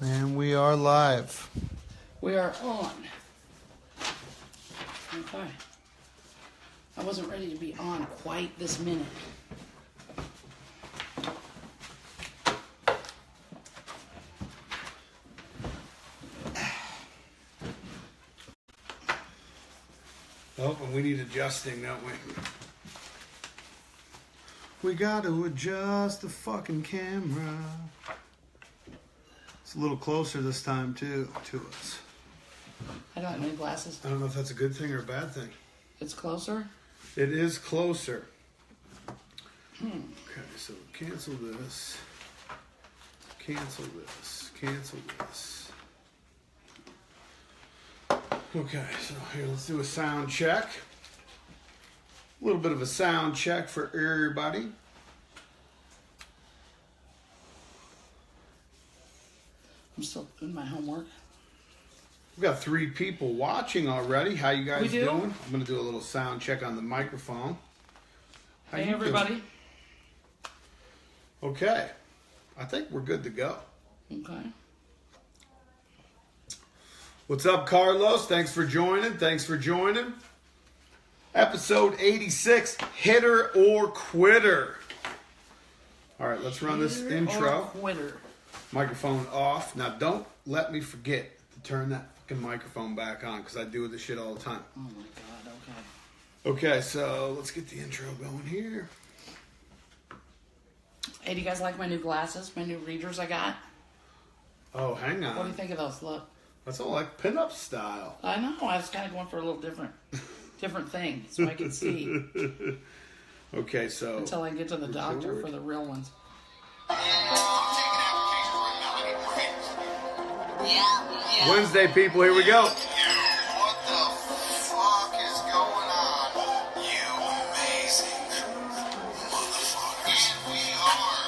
And we are live. We are on. Okay. I wasn't ready to be on quite this minute. Oh, and we need adjusting, don't we? We got to adjust the fucking camera. It's a little closer this time, too, to us. I got new glasses. I don't know if that's a good thing or a bad thing. It's closer? It is closer. Okay, so cancel this. Cancel this. Cancel this. Okay, so here, let's do a sound check. A little bit of a sound check for everybody. I'm still doing my homework. We've got 3 people watching already. How you guys We do? doing? I'm going to do a little sound check on the microphone. How Hey, you everybody. doing? Okay. I think we're good to go. Okay. What's up, Carlos? Thanks for joining. Thanks for joining. Episode 86, Hitter or Quitter. All right, let's run this Hitter intro. or quitter. Microphone off. Now, don't let me forget to turn that fucking microphone back on because I do this shit all the time. Oh my god, okay. Okay, so let's get the intro going here. Hey, do you guys like my new glasses? My new readers I got? Oh, hang on. What do you think of those? Look. That's all like pinup style. I know. I was kind of going for a little different thing so I could see. Okay, so Until I get to the doctor for the real ones. Wednesday, people, here we go. What the fuck is going on, you amazing motherfuckers? And we are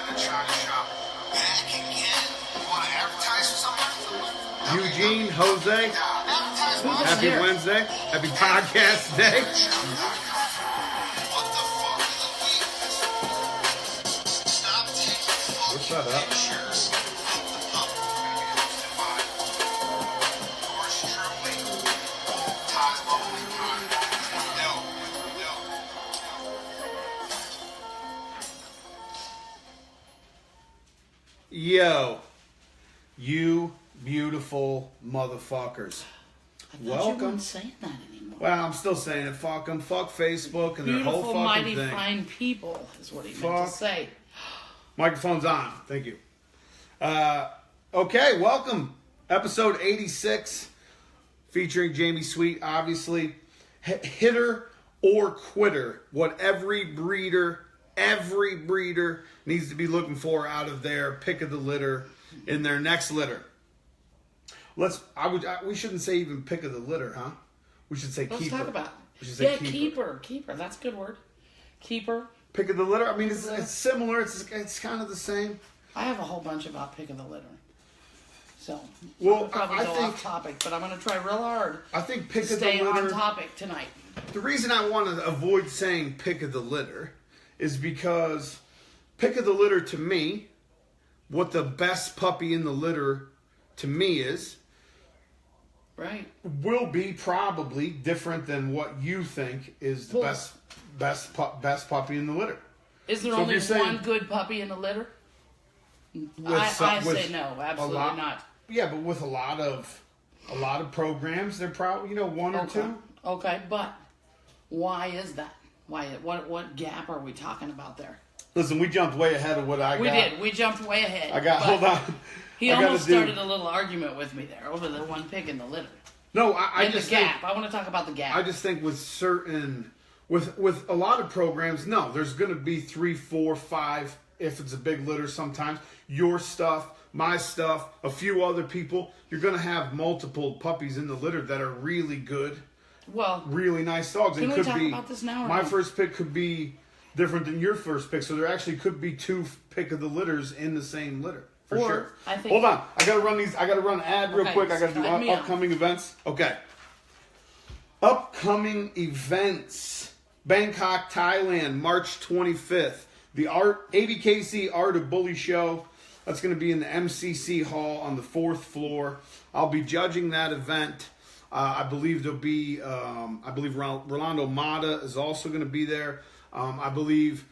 in a China shop back again. You want to advertise for something? Eugene, Jose, Advertise for happy here? Wednesday. Happy podcast day. What the fuck is the weakness? Stop taking What's that up? pictures. Yours truly, Ty Lumley. No. Yo, you beautiful motherfuckers. I thought Welcome. you weren't saying that anymore. Well, I'm still saying it. Fuck them. Fuck Facebook and their whole Beautiful, fucking mighty, thing. fine people is what he meant Fuck. to say. Microphone's on. Thank you. Okay, welcome. Episode 86, featuring Jamie Sweet, obviously. Hitter or quitter. What every breeder needs to be looking for out of their pick of the litter in their next litter. We shouldn't say even pick of the litter, huh? We should say Let's keeper. talk about We it. should say Yeah, keeper. That's a good word. Keeper. Pick of the litter. I mean, it's similar. It's kind of the same. I have a whole bunch about pick of the litter. So, Well, I'll probably I go think- off topic, but I'm going to try real hard I think to pick of the stay litter. on topic tonight. The reason I want to avoid saying pick of the litter is because pick of the litter to me, what the best puppy in the litter to me is, Right. will be probably different than what you think is the Well- best puppy in the litter. Is there So if only you're saying- one good puppy in the litter? With I some- with say no, absolutely a lot, not. Yeah, but with a lot of programs, they're probably one or Okay. two. Okay, but why is that? Why? What gap are we talking about there? Listen, we jumped way ahead of what I got. We did. We jumped way ahead. I got. but Hold on. He I gotta almost do- started a little argument with me there over the one pick in the litter. No, I And the just think. gap. I want to talk about the gap. I just think with a lot of programs, no, there's going to be 3, 4, 5 if it's a big litter. Sometimes your stuff, my stuff, a few other people. You're going to have multiple puppies in the litter that are really good, well, really nice dogs. Can It we could talk be about this now or my no? first pick could be different than your first pick, so there actually could be 2 pick of the litters in the same litter. For Or, sure. I think- Hold on. I gotta run these. I gotta run an ad real Okay, quick. I gotta do cut me off. upcoming events. Okay. Upcoming events. Bangkok, Thailand, March 25th. The ABKC Art of Bully Show. That's going to be in the MCC Hall on the 4th floor. I'll be judging that event. I believe there'll be, Rolando Mata is also going to be there. I believe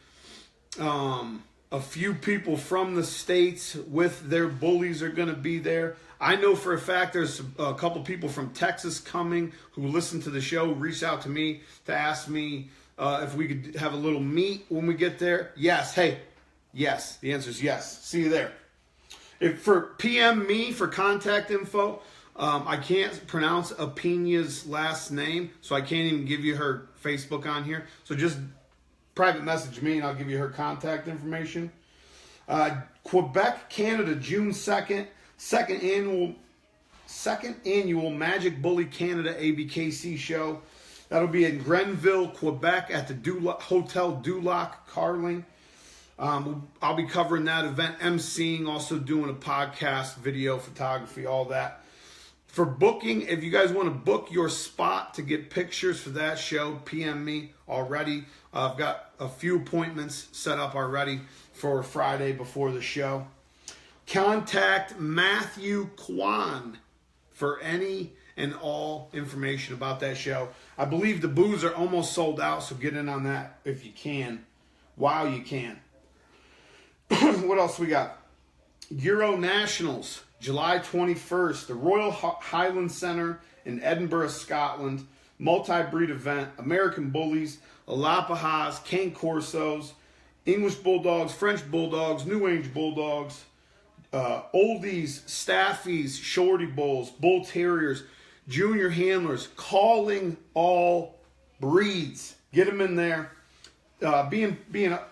a few people from the States with their bullies are going to be there. I know for a fact there's a couple people from Texas coming who listen to the show, reached out to me to ask me if we could have a little meet when we get there. Yes. Hey, yes. The answer is yes. See you there. If for PM me for contact info, I can't pronounce Apina's last name, so I can't even give you her Facebook on here. So just private message me and I'll give you her contact information. Quebec, Canada, June 2nd, second annual Magic Bully Canada ABKC show. That'll be in Grenville, Quebec at the Hotel Duloc, Carling. I'll be covering that event, emceeing, also doing a podcast, video, photography, all that. For booking, if you guys want to book your spot to get pictures for that show, PM me already. I've got a few appointments set up already for Friday before the show. Contact Matthew Kwan for any and all information about that show. I believe the booths are almost sold out, so get in on that if you can, while you can. What else we got? Euro Nationals, July 21st, the Royal Highland Centre in Edinburgh, Scotland. Multi-breed event, American Bullies, Alapahas, Cane Corsos, English Bulldogs, French Bulldogs, New Age Bulldogs, Oldies, Staffies, Shorty Bulls, Bull Terriers, Junior Handlers, calling all breeds. Get them in there. Being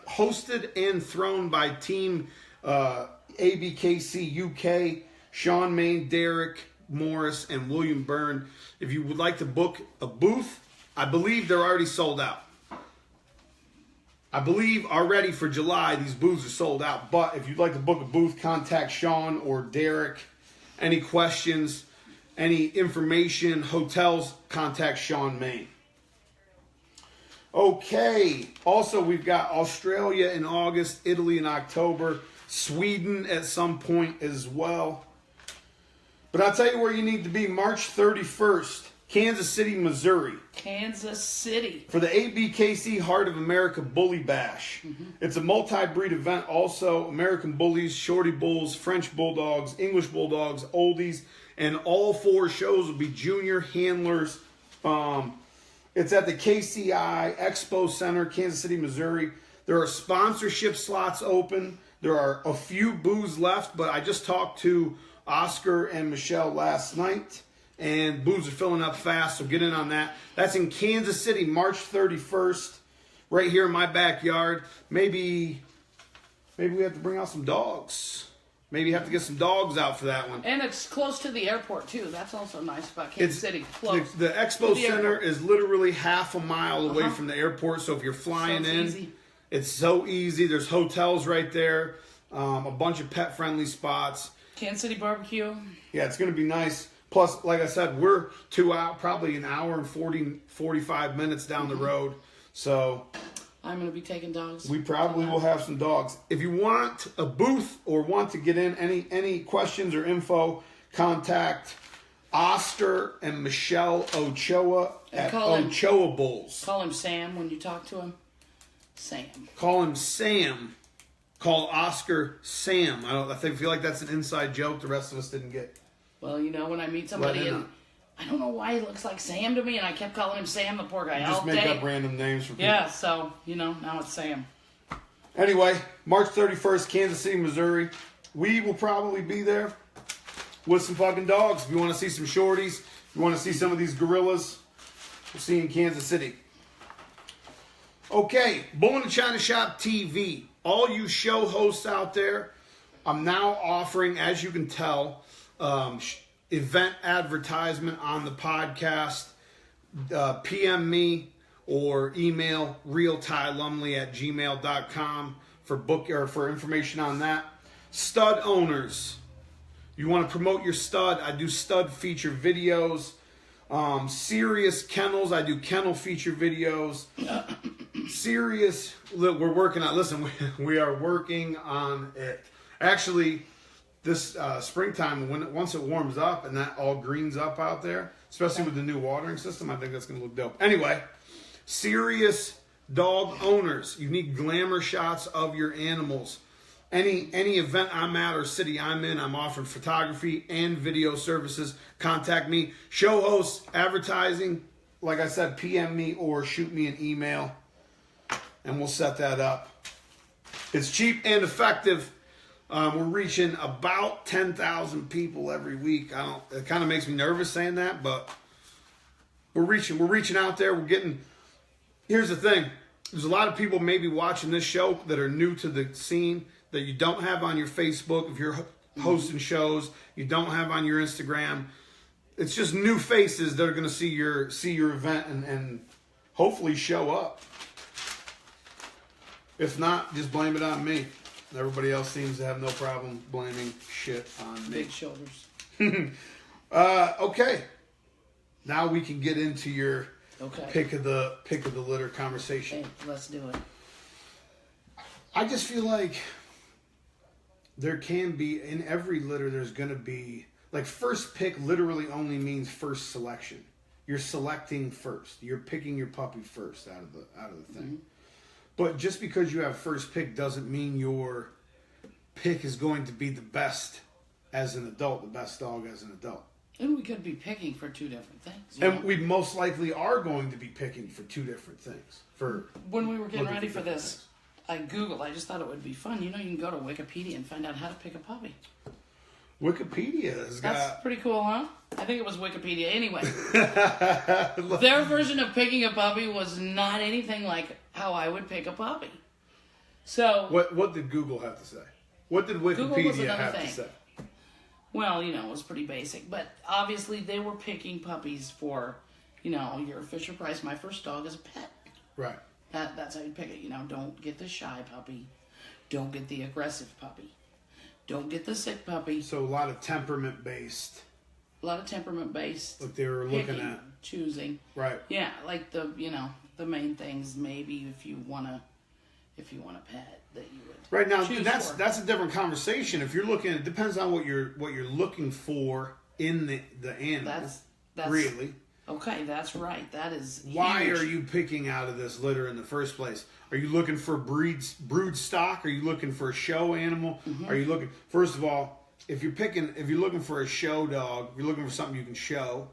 hosted and thrown by Team ABKC UK, Sean Main, Derek Morris, and William Byrne. If you would like to book a booth, I believe they're already sold out. I believe already for July, these booths are sold out. But if you'd like to book a booth, contact Sean or Derek. Any questions, any information, hotels, contact Sean Main. Okay. Also, we've got Australia in August, Italy in October, Sweden at some point as well. But I'll tell you where you need to be. March 31st, Kansas City, Missouri. Kansas City. For the ABKC Heart of America Bully Bash. It's a multi-breed event also. American Bullies, Shorty Bulls, French Bulldogs, English Bulldogs, Oldies. And all 4 shows will be junior handlers. It's at the KCI Expo Center, Kansas City, Missouri. There are sponsorship slots open. There are a few booths left, but I just talked to Oscar and Michelle last night, and booths are filling up fast, so get in on that. That's in Kansas City, March 31st, right here in my backyard. Maybe we have to bring out some dogs. Maybe you have to get some dogs out for that one. And it's close to the airport, too. That's also nice about Kansas City. Close. The Expo Center is literally half a mile away from the airport, so if you're flying in, it's so easy. There's hotels right there, a bunch of pet-friendly spots. Kansas City barbecue. Yeah, it's going to be nice. Plus, like I said, we're 2 hours, probably an hour and 45 minutes down the road. So I'm going to be taking dogs. We probably will have some dogs. If you want a booth or want to get in, any questions or info, contact Oscar and Michelle Ochoa at Ochoa Bulls. Call him Sam when you talk to him. Sam. Call him Sam. Call Oscar Sam. I feel like that's an inside joke the rest of us didn't get. Well, you know, when I meet somebody and I don't know why he looks like Sam to me, and I kept calling him Sam, the poor guy, all day. Just make up random names for people. Yeah, so, now it's Sam. Anyway, March 31st, Kansas City, Missouri. We will probably be there with some fucking dogs. If you want to see some shorties, if you want to see some of these gorillas, we'll see you in Kansas City. Okay, Bull-NA-Chinashop TV. All you show hosts out there, I'm now offering, as you can tell, event advertisement on the podcast. PM me or email realtylumley@gmail.com for book or for information on that. Stud owners, you want to promote your stud? I do stud feature videos. Serious kennels, I do kennel feature videos. Serious, we're working on. Listen, we are working on it. Actually, this springtime, once it warms up and that all greens up out there, especially with the new watering system, I think that's going to look dope. Anyway, serious dog owners, you need glamour shots of your animals. Any event I'm at or city I'm in, I'm offering photography and video services. Contact me. Show hosts, advertising, like I said, PM me or shoot me an email, and we'll set that up. It's cheap and effective. We're reaching about 10,000 people every week. It kind of makes me nervous saying that, but we're reaching out there. Here's the thing. There's a lot of people maybe watching this show that are new to the scene that you don't have on your Facebook. If you're hosting shows, you don't have on your Instagram. It's just new faces that are going to see your event and hopefully show up. If not, just blame it on me. Everybody else seems to have no problem blaming shit on me. Big shoulders. Okay. Now we can get into your pick of the litter conversation. Okay, let's do it. I just feel like there can be, in every litter, there's going to be, like, first pick literally only means first selection. You're selecting first. You're picking your puppy first out of the thing. Mm-hmm. But just because you have first pick doesn't mean your pick is going to be the best as an adult, the best dog as an adult. And we could be picking for two different things. And we most likely are going to be picking for two different things. When we were getting ready for this, I Googled. I just thought it would be fun. You can go to Wikipedia and find out how to pick a puppy. Wikipedia has got... That's pretty cool, huh? I think it was Wikipedia. Anyway, their version of picking a puppy was not anything like how I would pick a puppy. So... What did Google have to say? What did Wikipedia have to say? Well, it was pretty basic. But obviously they were picking puppies for, your Fisher Price. My first dog is a pet. Right. That's how you pick it. Don't get the shy puppy. Don't get the aggressive puppy. Don't get the sick puppy. So a lot of temperament based. Like they were looking at. Choosing. Right. Yeah, like the main things. Maybe if you want a pet that you would. Right now, that's a different conversation. If you're looking, it depends on what you're looking for in the animal. That's really. Okay, that's right. That is why huge. are you picking out of this litter in the first place? Are you looking for brood stock? Are you looking for a show animal? Mm-hmm. Are you looking? First of all, if you're looking for a show dog, you're looking for something you can show.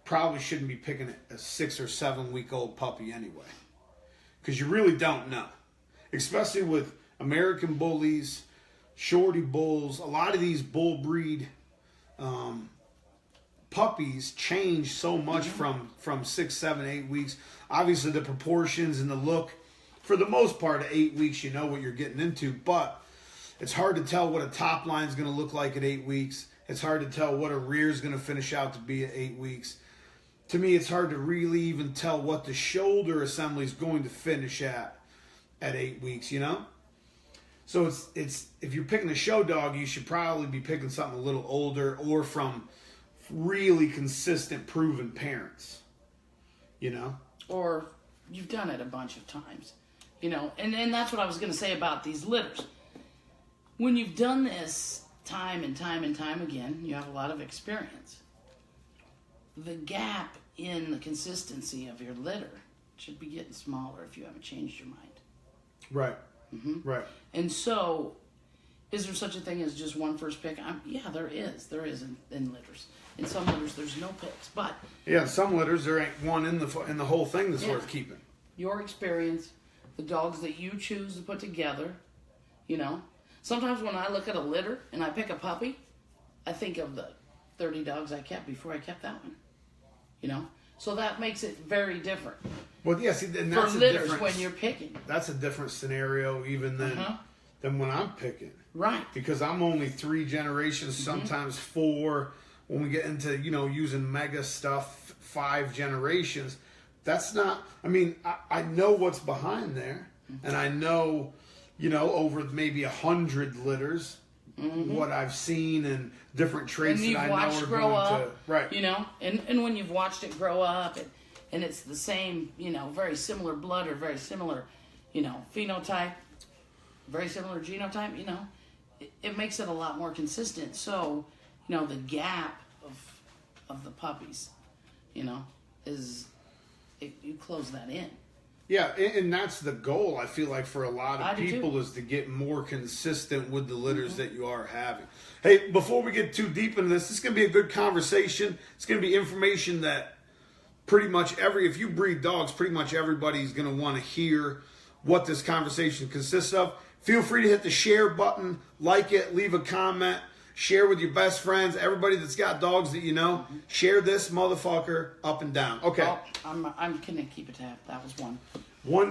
Probably shouldn't be picking a 6 or 7 week old puppy anyway, because you really don't know. Especially with American bullies, shorty bulls, a lot of these bull breed puppies change so much from 6, 7, 8 weeks. Obviously, the proportions and the look, for the most part, at 8 weeks, you know what you're getting into. But it's hard to tell what a top line is going to look like at 8 weeks. It's hard to tell what a rear is going to finish out to be at 8 weeks. To me, it's hard to really even tell what the shoulder assembly is going to finish at 8 weeks. So it's if you're picking a show dog, you should probably be picking something a little older or from really consistent, proven parents, Or you've done it a bunch of times, and that's what I was going to say about these litters. When you've done this time and time and time again, you have a lot of experience. The gap in the consistency of your litter should be getting smaller if you haven't changed your mind. Right. Mm-hmm. Right. And so, is there such a thing as just one first pick? Yeah, there is. There is in litters. In some litters, there's no picks, but yeah, in some litters there ain't one in the whole thing that's worth keeping. Your experience, the dogs that you choose to put together, Sometimes when I look at a litter and I pick a puppy, I think of the 30 dogs I kept before I kept that one. So that makes it very different. Well, yeah, see, and that's for litters when you're picking. That's a different scenario even than when I'm picking. Right. Because I'm only 3 generations, sometimes 4. When we get into, using mega stuff, 5 generations. That's not, I know what's behind there. And I know, over maybe 100 litters, what I've seen and different traits that I know are grow going up, to, right. And when you've watched it grow up and it's the same, very similar blood or very similar, phenotype, very similar genotype, it makes it a lot more consistent. So, you know, the gap of the puppies, you know, you close that in. Yeah, and that's the goal, I feel like, for a lot of people, is to get more consistent with the litters that you are having. Hey, before we get too deep into this is going to be a good conversation. It's going to be information that pretty much if you breed dogs, pretty much everybody's going to want to hear what this conversation consists of. Feel free to hit the share button, like it, leave a comment, share with your best friends, everybody that's got dogs that you know. Share this motherfucker up and down. Okay. Oh, I'm gonna keep a tab. That was one.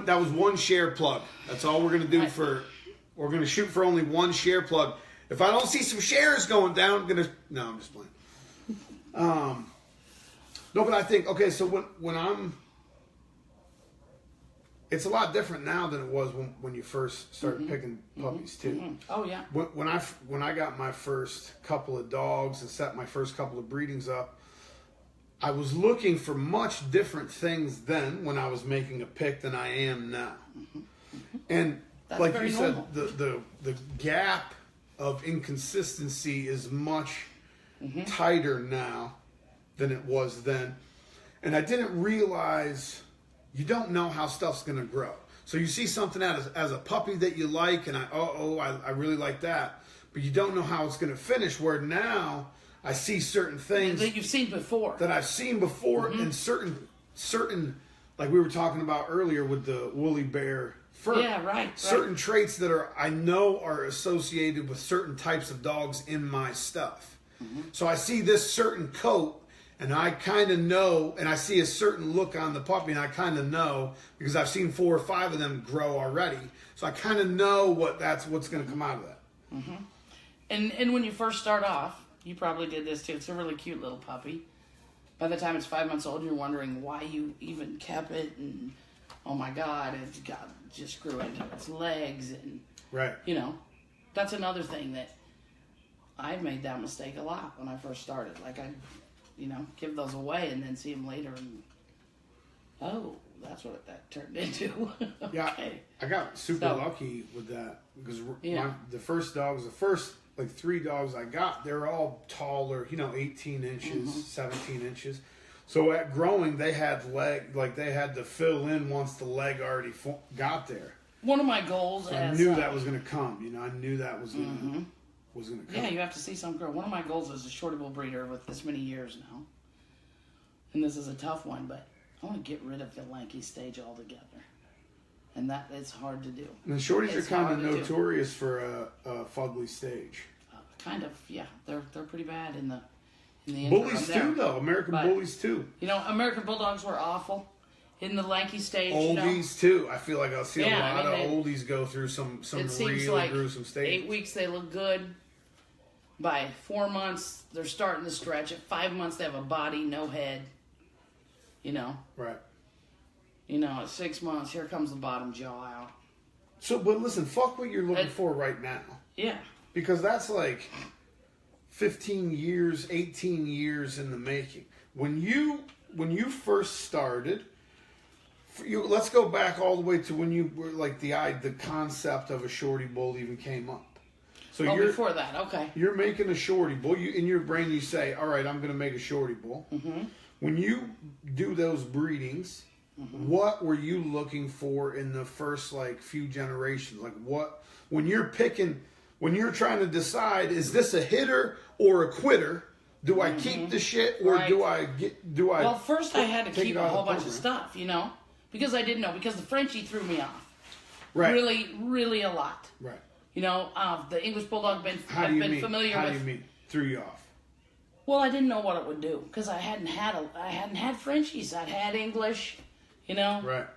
That was one share plug. That's all we're gonna do we're gonna shoot for only one share plug. If I don't see some shares going down, I'm just playing. No, but I think, okay, so when it's a lot different now than it was when you first started picking puppies too. Oh yeah. When I got my first couple of dogs and set my first couple of breedings up, I was looking for much different things then when I was making a pick than I am now. And that's like you said, the gap of inconsistency is much tighter now than it was then. And I didn't realize you don't know how stuff's going to grow. So you see something as a puppy that you like, and I really like that. But you don't know how it's going to finish, where now I see certain things that you've seen before. That I've seen before, and certain, like we were talking about earlier with the woolly bear fur. Yeah, right. Certain traits that I know are associated with certain types of dogs in my stuff. So I see this certain coat, and I kind of know, and I see a certain look on the puppy, and I kind of know, because I've seen 4 or 5 of them grow already. So I kind of know what's going to come out of that. And when you first start off, you probably did this too. It's a really cute little puppy. By the time it's 5 months old, you're wondering why you even kept it, and oh my God, just grew into its legs, and you know, that's another thing that I made that mistake a lot when I first started. Like give those away and then see them later, and that's what that turned into. Yeah, I got super lucky with that, because the first dogs, the first like 3 dogs I got, they're all taller, 18 inches, 17 inches. So at growing, they had they had to fill in once the leg already got there. One of my goals, so I knew that was going to come. I knew that was going to. Was going to come. Yeah, you have to see some grow. One of my goals is a shorty bull breeder with this many years now. And this is a tough one, but I want to get rid of the lanky stage altogether. And that is hard to do. And the shorties are kind of notorious for a fugly stage. Kind of, yeah. They're pretty bad in the bullies too, though. American bullies too. American bulldogs were awful in the lanky stage. Oldies too. I feel like I'll see a lot of oldies go through some real gruesome stages. 8 weeks they look good. By 4 months, they're starting to stretch. At 5 months, they have a body, no head. Right. At 6 months, here comes the bottom jaw out. So, but listen, fuck what you're looking for right now. Yeah. Because that's like 15 years, 18 years in the making. When you first started, let's go back all the way to when you were like the concept of a shorty bull even came up. So before that, okay. You're making a shorty bull. In your brain, you say, all right, I'm going to make a shorty bull. When you do those breedings, what were you looking for in the first few generations? Like when you're trying to decide, is this a hitter or a quitter? Do I keep the shit or do I Well, first I had to keep a whole bunch of stuff, because I didn't know, because the Frenchie threw me off. Right. Really, really a lot. Right. The English Bulldog I've been familiar with. How do you mean threw you off? Well, I didn't know what it would do, because I hadn't had Frenchies. I'd had English, Right.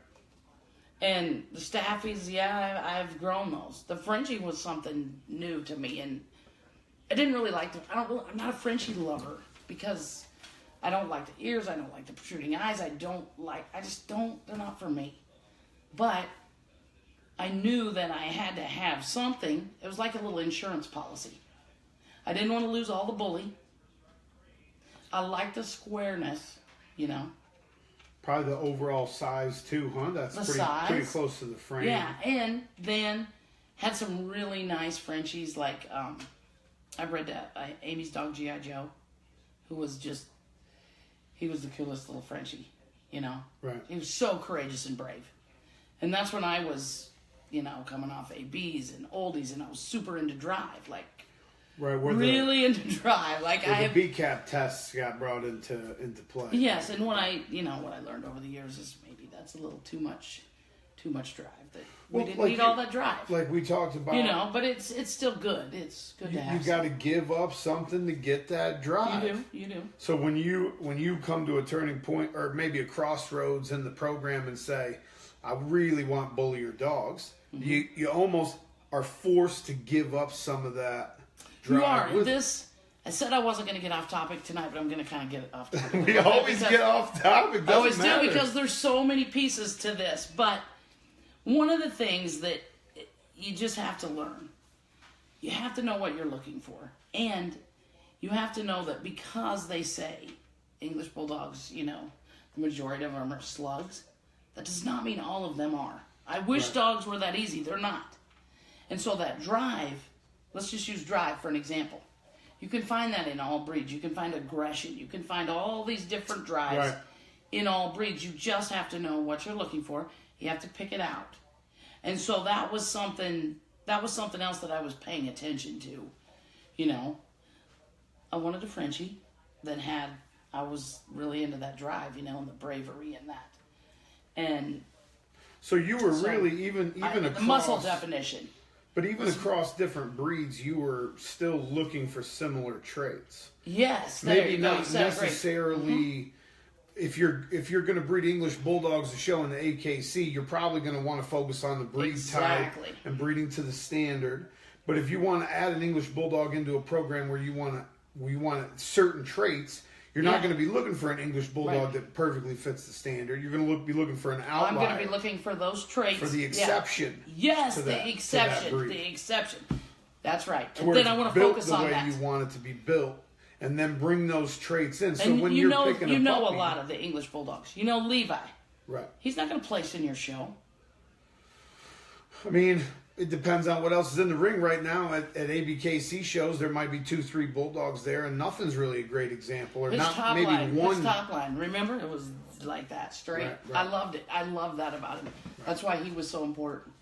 And the Staffies, I've grown those. The Frenchie was something new to me, and I didn't really like them. I'm not a Frenchie lover, because I don't like the ears. I don't like the protruding eyes. They're not for me. But I knew that I had to have something. It was like a little insurance policy. I didn't want to lose all the bully. I like the squareness, Probably the overall size too, huh? That's pretty close to the frame. Yeah, and then Had some really nice Frenchies, like I bred Amy's dog G.I. Joe, who was he was the coolest little Frenchie, you know. Right. He was so courageous and brave. And that's when I was, you know, coming off ABs and oldies, and I was super into drive, like Right. really into drive. Like the B-cap tests got brought into play. Yes, and what I learned over the years is maybe that's a little too much drive. That we didn't need all that drive. Like we talked about. You know, but it's still good. It's good to have. You got to give up something to get that drive. You do. So when you come to a turning point or maybe a crossroads in the program and say, I really want bullier dogs, you almost are forced to give up some of that drive. You are. I said I wasn't going to get off topic tonight, but I'm going to kind of get off topic. We always get off topic. I always matter. do, because there's so many pieces to this. But one of the things that you just have to learn, you have to know what you're looking for. And you have to know that because they say English Bulldogs, you know, the majority of them are slugs, that does not mean all of them are. I wish dogs were that easy. They're not. And so that drive, let's just use drive for an example. You can find that in all breeds. You can find aggression. You can find all these different drives in all breeds. You just have to know what you're looking for. You have to pick it out. And so that was something else that I was paying attention to. You know, I wanted a Frenchie I was really into that drive, you know, and the bravery and that. And so you were really even across the muscle definition. But even across different breeds, you were still looking for similar traits. Yes, maybe not necessarily. If you're going to breed English Bulldogs to show in the AKC, you're probably going to want to focus on the breed type and breeding to the standard. But if you want to add an English Bulldog into a program where you want certain traits, you're not going to be looking for an English Bulldog that perfectly fits the standard. You're going to be looking for an outlier. I'm going to be looking for those traits. For the exception. Yes, the exception. The exception. That's right. And then I want to focus on that. The way you want it to be built, and then bring those traits in. So and when you you're picking a puppy, a lot of the English Bulldogs. You know Levi. Right. He's not going to place in your show. I mean, it depends on what else is in the ring right now. At ABKC shows, there might be 2-3 Bulldogs there, and nothing's really a great example. Or His not top maybe line, one. His top line. Remember, it was like that, straight. Right. I loved it. I love that about him. That's why he was so important.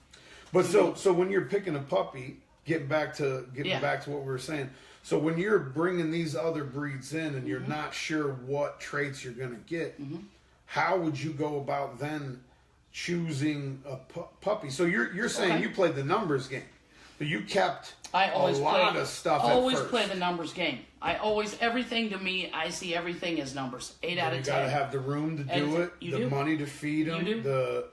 But so when you're picking a puppy, getting back to what we were saying. So when you're bringing these other breeds in, and you're not sure what traits you're going to get, how would you go about then choosing a puppy? So you're saying you played the numbers game, but you kept a lot of stuff. Always play the numbers game. Everything to me, I see everything as numbers. 8 out of 10. You got to have the room to do it, the money to feed them, You do.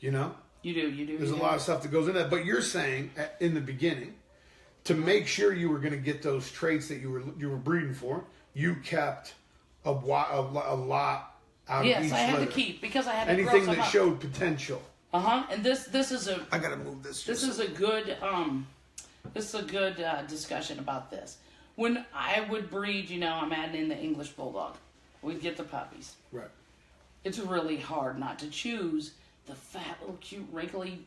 You do. There's a lot of stuff that goes in that. But you're saying in the beginning, to make sure you were going to get those traits that you were breeding for, you kept a lot out of each Yes, I had litter. to keep, because I had to anything grow that showed potential. And this is a. I got to move this. This is a good discussion about this. When I would breed, I'm adding in the English Bulldog. We'd get the puppies. Right. It's really hard not to choose the fat, little, cute, wrinkly,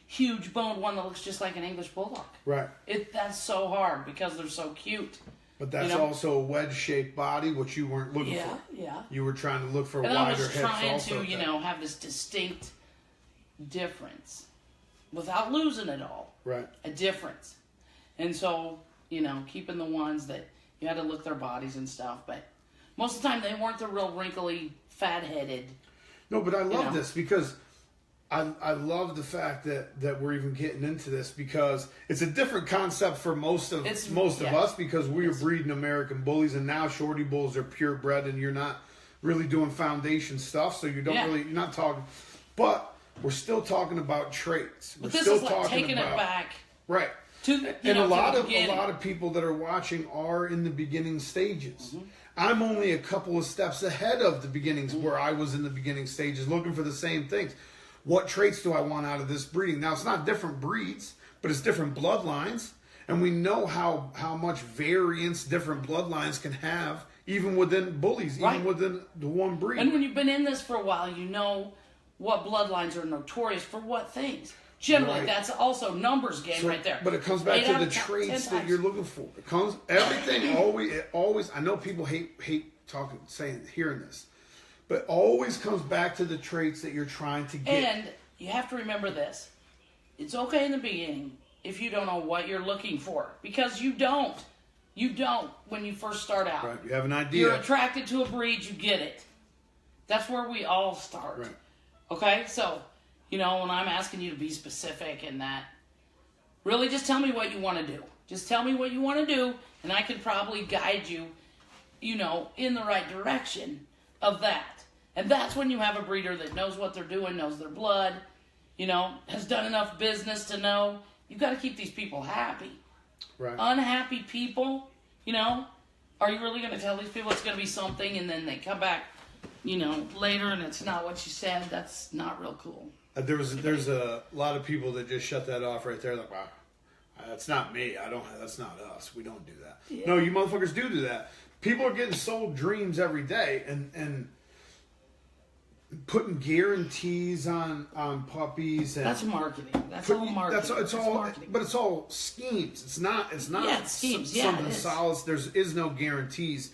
huge boned one that looks just like an English Bulldog. Right. That's so hard because they're so cute. But that's also a wedge-shaped body, which you weren't looking for. Yeah. You were trying to look for and wider hips. I was trying also. to, have this distinct difference without losing it all. Right. A difference. And so, keeping the ones that you had to look their bodies and stuff, but most of the time they weren't the real wrinkly, fat-headed. No, but I love this because I love the fact that we're even getting into this, because it's a different concept for most of us, because we are breeding American bullies, and now shorty bulls are purebred, and you're not really doing foundation stuff, so you're not talking, but we're still talking about traits. But this is like taking it back, right? And a lot of people that are watching are in the beginning stages. I'm only a couple of steps ahead of the beginnings where I was in the beginning stages, looking for the same things. What traits do I want out of this breeding? Now, it's not different breeds, but it's different bloodlines. And we know how much variance different bloodlines can have, even within bullies, even within the one breed. And when you've been in this for a while, you know what bloodlines are notorious for what things. Generally, Right. that's also numbers game So, right there. But it comes back 8 to out the of 10 traits that times. you're looking for. It comes everything always. I know people hate hearing this, but it always comes back to the traits that you're trying to get. And you have to remember this: it's okay in the beginning if you don't know what you're looking for, because you don't. You don't when you first start out. Right, you have an idea. You're attracted to a breed, you get it. That's where we all start. Right. Okay? So, when I'm asking you to be specific and that, really just tell me what you want to do. Just tell me what you want to do, and I can probably guide you, in the right direction of that. And that's when you have a breeder that knows what they're doing, knows their blood, has done enough business to know. You've got to keep these people happy. Right. Unhappy people, are you really going to tell these people it's going to be something and then they come back, later and it's not what you said? That's not real cool. There's a lot of people that just shut that off right there. Like, wow, that's not me. That's not us. We don't do that. Yeah. No, you motherfuckers do that. People are getting sold dreams every day and putting guarantees on puppies. And That's marketing. That's all marketing. That's all marketing. But it's all schemes. It's not Yeah, it's schemes. Yeah, something it is. solid. There is no guarantees.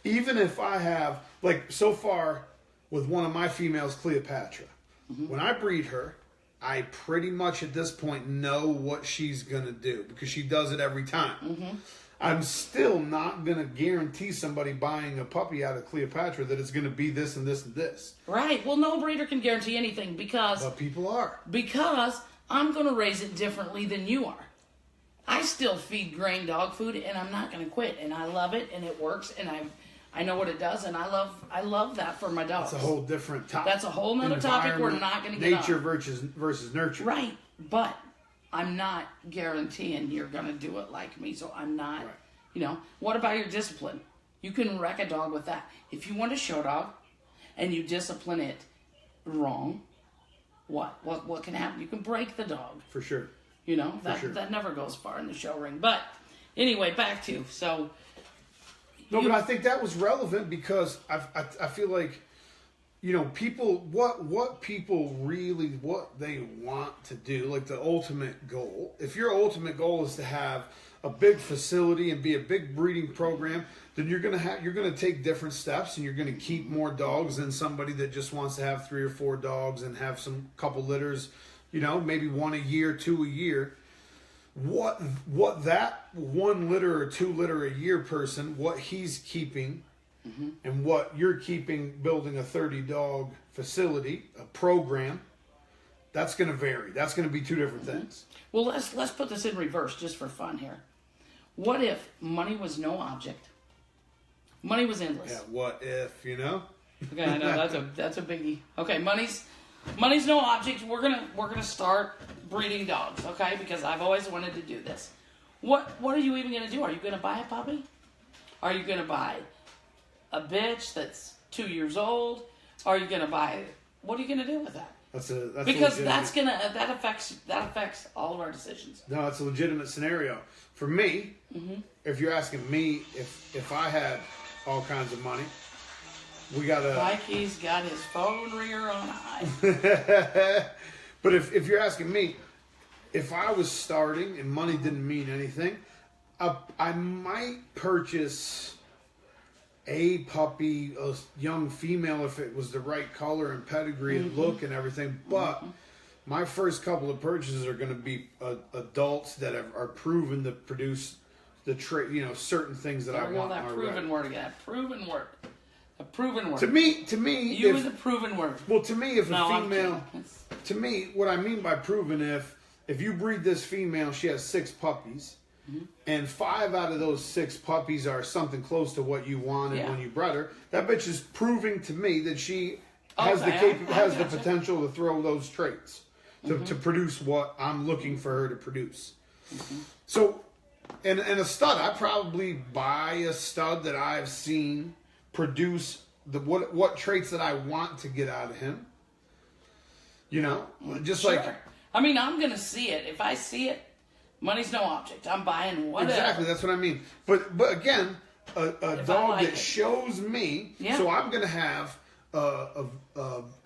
Even if I have, like, so far with one of my females, Cleopatra, when I breed her, I pretty much at this point know what she's going to do because she does it every time. I'm still not going to guarantee somebody buying a puppy out of Cleopatra that it's going to be this and this and this. Right. Well, no breeder can guarantee anything because people are. Because I'm going to raise it differently than you are. I still feed grain dog food, and I'm not going to quit. And I love it, and it works, and I know what it does, and I love that for my dogs. That's a whole different topic. That's a whole nother topic we're not going to get nature on. versus nurture. Right, but I'm not guaranteeing you're going to do it like me, so I'm not, What about your discipline? You can wreck a dog with that. If you want a show dog and you discipline it wrong, what can happen? You can break the dog. For sure. That never goes far in the show ring. But anyway, back to, so... No, but I think that was relevant because I feel like, people, what people really, what they want to do, like the ultimate goal. If your ultimate goal is to have a big facility and be a big breeding program, then you're going to take different steps and you're going to keep more dogs than somebody that just wants to have 3 or 4 dogs and have some couple litters, maybe 1 a year, 2 a year. What that 1 litter or 2 litter a year person, what he's keeping and what you're keeping building a 30 dog facility, a program, that's going to vary. That's going to be 2 different things. Well, let's put this in reverse just for fun here. What if money was no object? Money was endless. Yeah, what if, Okay, I know that's a biggie. Okay, money's no object. We're gonna start breeding dogs, okay? Because I've always wanted to do this. What are you even gonna do? Are you gonna buy a puppy? Are you gonna buy a bitch that's 2 years old? Are you gonna buy? What are you gonna do with that? Because that affects all of our decisions. No, it's a legitimate scenario for me. If you're asking me if I had all kinds of money, we gotta. Mikey's got his phone ringer on high. But if you're asking me, if I was starting and money didn't mean anything, I might purchase a puppy, a young female, if it was the right color and pedigree and look and everything. But my first couple of purchases are going to be adults that are proven to produce the certain things that I want. That proven word again. Proven word. A proven word. To me, you is a proven word. Well, to me, if no, a female, to me, what I mean by proven, if you breed this female, she has 6 puppies, and 5 out of those 6 puppies are something close to what you wanted when you bred her. That bitch is proving to me that she has the potential to throw those traits to produce what I'm looking for her to produce. So, and a stud, I probably buy a stud that I've seen produce what traits that I want to get out of him. Just sure. like. I mean, I'm gonna see it. If I see it, money's no object. I'm buying whatever. Exactly, that's what I mean. But again, a dog that shows me. Yeah. So I'm gonna have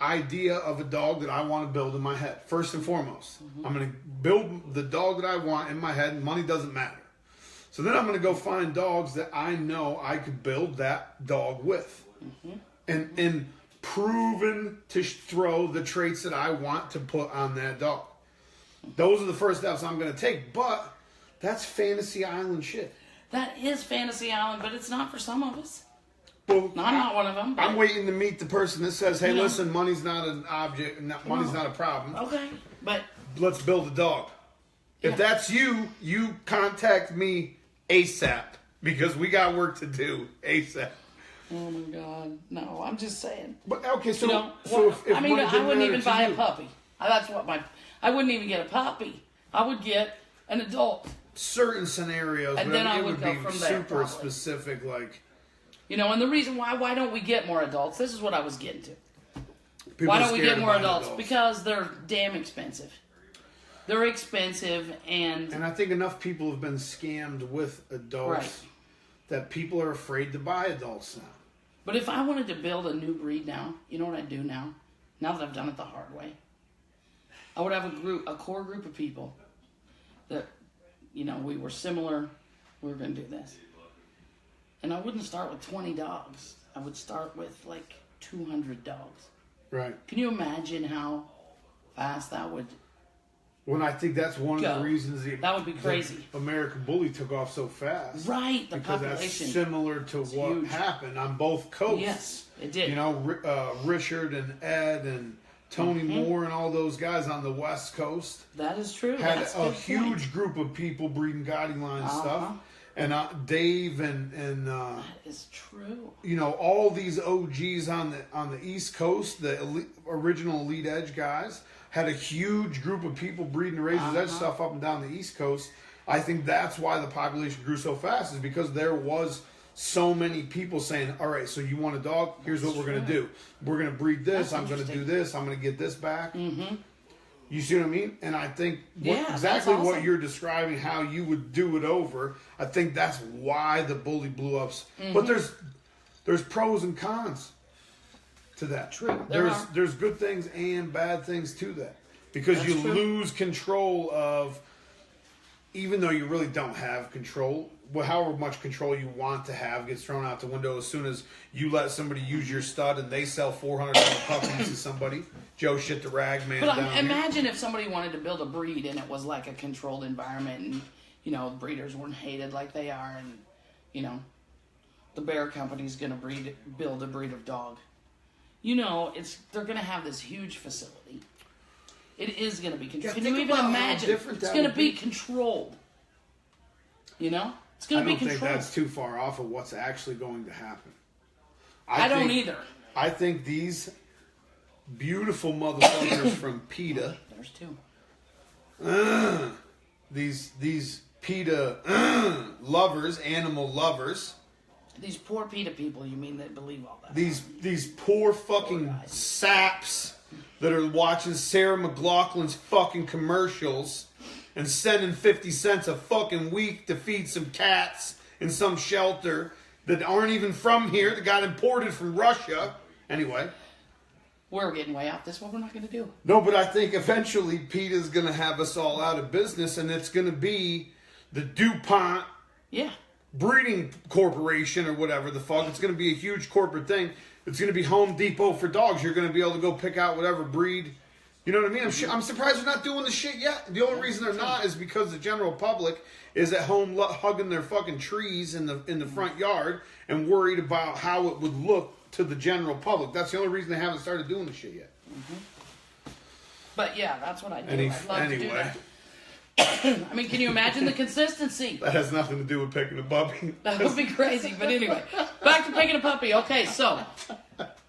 idea of a dog that I want to build in my head. First and foremost, I'm going to build the dog that I want in my head, and money doesn't matter. So then I'm going to go find dogs that I know I could build that dog with, and proven to throw the traits that I want to put on that dog. Those are the first steps I'm going to take, but that's Fantasy Island shit. That is Fantasy Island, but it's not for some of us. Well, No, I'm not one of them. But, I'm waiting to meet the person that says, "Hey, You know. listen, money's not an object, money's not a problem. okay, but Let's build a dog." Yeah. If that's you, you contact me ASAP because we got work to do ASAP. oh my God, no! I'm just saying. But okay, so You know, so well, if I mean, money I didn't wouldn't matter even to buy you- a puppy. That's what I wouldn't even get a puppy. I would get an adult. certain scenarios, And but then I it would would go be from there, super probably. specific. Like You know, and the reason why don't we get more adults? This is what I was getting to. people Why are don't we scared get of more buying adults? Because they're damn expensive. They're expensive, and And I think enough people have been scammed with adults Right. that people are afraid to buy adults now. but if I wanted to build a new breed now, you know what I'd do now? Now that I've done it the hard way, I would have a core group of people that, you know, we were similar. We were going to do this, and I wouldn't start with 20 dogs. I would start with like 200 dogs. Right. Can you imagine how fast that would? When I think that's one of Go. the reasons That would be crazy. the American Bully took off so fast. Right, the Because population. that's similar to what huge. happened on both coasts. Yes, it did. You know, Richard and Ed and Tony Moore and all those guys on the West Coast That is true. had That's a good huge point. group of people breeding Guiding Line Uh-huh. stuff. And Dave and That is true. you know, all these OGs on the East Coast, the original Elite Edge guys, had a huge group of people breeding Razor's Edge stuff up and down the East Coast. I think that's why the population grew so fast, is because there was so many people saying, "All right, so you want a dog? Here's what we're going to do. We're going to breed this. That's I'm going to do interesting. this. I'm going to get this back." Mm-hmm. You see what I mean? And I think Yeah, exactly that's what awesome. you're describing, how you would do it over. I think that's why the Bully blew up. But there's pros and cons to that. True, there are. There's good things and bad things to that, because That's you true. lose control of, even though you really don't have control. Well, however much control you want to have gets thrown out the window as soon as you let somebody use your stud and they sell $400 puppies to somebody. Joe shit the rag man. But down here. imagine if somebody wanted to build a breed and it was like a controlled environment, and you know the breeders weren't hated like they are, and you know the bear company's going to build a breed of dog. You know, they're going to have this huge facility. It is going to be controlled. Yeah, Can you think even about how imagine? different It's that going to would be be. controlled. You know, it's I going to don't be think controlled. that's too far off of what's actually going to happen. I don't think- either. I think these beautiful motherfuckers from PETA, There's two. these PETA lovers, animal lovers, These poor PETA people, you mean, that believe all that? these poor fucking saps that are watching Sarah McLachlan's fucking commercials and sending 50 cents a fucking week to feed some cats in some shelter that aren't even from here, that got imported from Russia. Anyway. We're getting way off. This is what we're not going to do. No, but I think eventually PETA's going to have us all out of business, and it's going to be the DuPont Yeah. Breeding Corporation or whatever the fuck. It's going to be a huge corporate thing. It's going to be Home Depot for dogs. You're going to be able to go pick out whatever breed. You know what I mean? I'm surprised they're not doing this shit yet. The only reason they're not is because the general public is at home hugging their fucking trees in the front yard and worried about how it would look to the general public. That's the only reason they haven't started doing this shit yet. But yeah, that's what I do. Anyway. I'd love to do that. I mean, can you imagine the consistency? That has nothing to do with picking a puppy. That would be crazy. But anyway, back to picking a puppy. Okay, so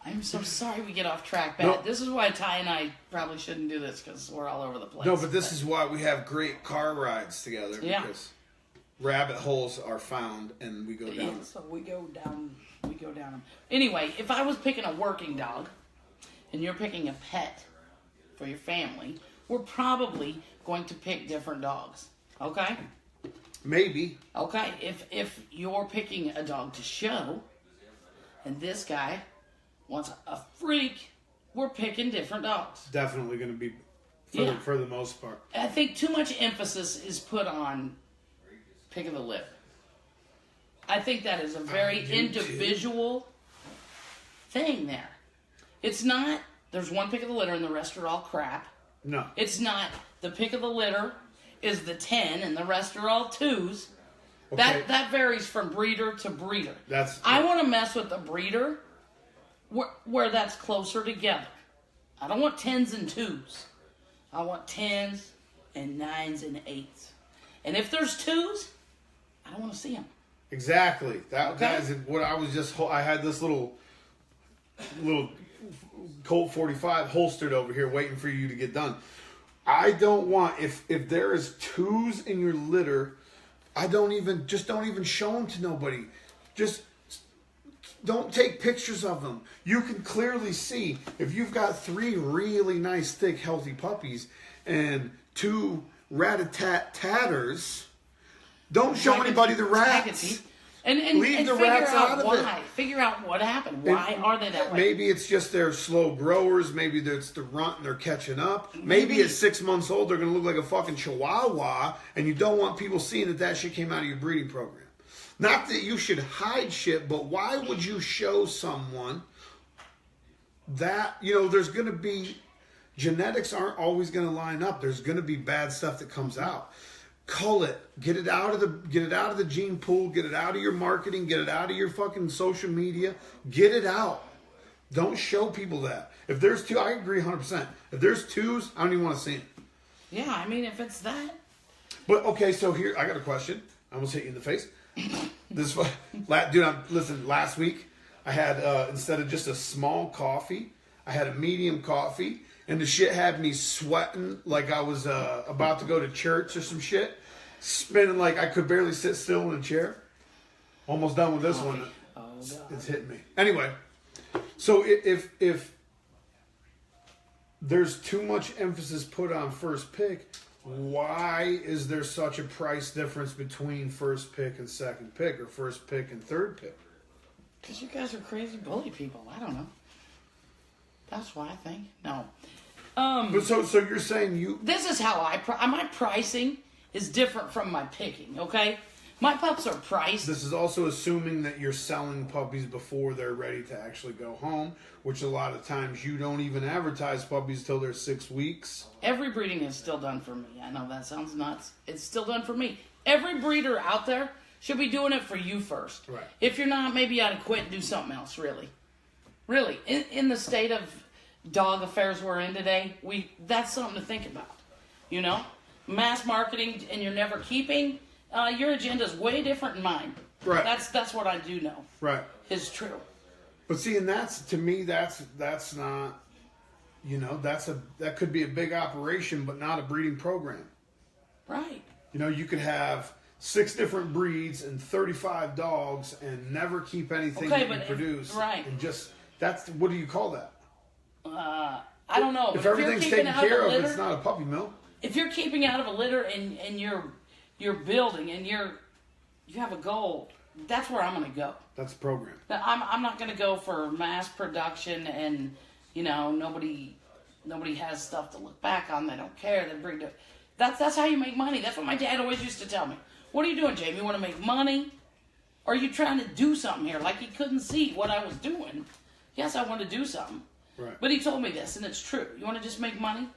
I'm so sorry we get off track, Pat. No. This is why Ty and I probably shouldn't do this, because we're all over the place. No, but this is why we have great car rides together. Yeah. Because rabbit holes are found and we go down. Yeah, so we go down them. Anyway, if I was picking a working dog and you're picking a pet for your family, we're probably going to pick different dogs. Okay? Maybe. Okay, if you're picking a dog to show, and this guy wants a freak, we're picking different dogs. Definitely going to be, Yeah. for the most part. I think too much emphasis is put on pick of the litter. I think that is a very individual thing there. It's not, there's one pick of the litter and the rest are all crap. No. It's not, the pick of the litter is the 10 and the rest are all 2s. Okay. That varies from breeder to breeder. I want to mess with the breeder where that's closer together. I don't want 10s and 2s. I want 10s and 9s and 8s. And if there's 2s, I don't want to see them. Exactly. That is what I was just. I had this little Colt 45 holstered over here, waiting for you to get done. I don't want if there is 2s in your litter. Don't even show them to nobody. Just don't take pictures of them. You can clearly see if you've got 3 really nice, thick, healthy puppies and 2 rat-a-tat-tatters. Don't show anybody the rats. And leave the figure rats out of why. it. Figure out what happened. Why are they that way? Maybe it's just they're slow growers. Maybe it's the runt and they're catching up. Maybe at 6 months old they're going to look like a fucking chihuahua, and you don't want people seeing that shit came out of your breeding program. Not that you should hide shit, but why would you show someone that, there's going to be, genetics aren't always going to line up. There's going to be bad stuff that comes out. Cull it. Get it out of the gene pool. Get it out of your marketing. Get it out of your fucking social media. Get it out. Don't show people that. If there's 2, I agree 100%. If there's 2s, I don't even want to see them. Yeah, I mean, if it's that. But okay, so here I got a question. I almost hit you in the face. Listen. Last week I had instead of just a small coffee, I had a medium coffee. And the shit had me sweating like I was about to go to church or some shit. Spinning like I could barely sit still in a chair. Almost done with this one. Oh, God. It's hitting me. Anyway, so if there's too much emphasis put on first pick, why is there such a price difference between first pick and second pick, or first pick and third pick? Because you guys are crazy bully people. I don't know. That's why I think. No. But so you're saying This is how my pricing is different from my picking, okay? My pups are priced. This is also assuming that you're selling puppies before they're ready to actually go home, which a lot of times you don't even advertise puppies till they're 6 weeks. Every breeding is still done for me. I know that sounds nuts. It's still done for me. Every breeder out there should be doing it for you first. Right. If you're not, maybe you ought to quit and do something else, really. Really. In the state of dog affairs we're in today, that's something to think about. Mass marketing and you're never keeping, your agenda is way different than mine. Right. That's what I do know. Right. Is true. But see, and that's not, that could be a big operation, but not a breeding program. Right. You could have 6 different breeds and 35 dogs and never keep anything that you produce. Right. And what do you call that? I don't know. If everything's taken care of, it's not a puppy mill. If you're keeping out of a litter and you're building and you have a goal, that's where I'm going to go. That's a program. Now, I'm not going to go for mass production and nobody has stuff to look back on. They don't care. They bring it. That's how you make money. That's what my dad always used to tell me. What are you doing, Jamie? You want to make money? Or are you trying to do something here? Like he couldn't see what I was doing. Yes, I want to do something. Right. But he told me this, and it's true. You want to just make money?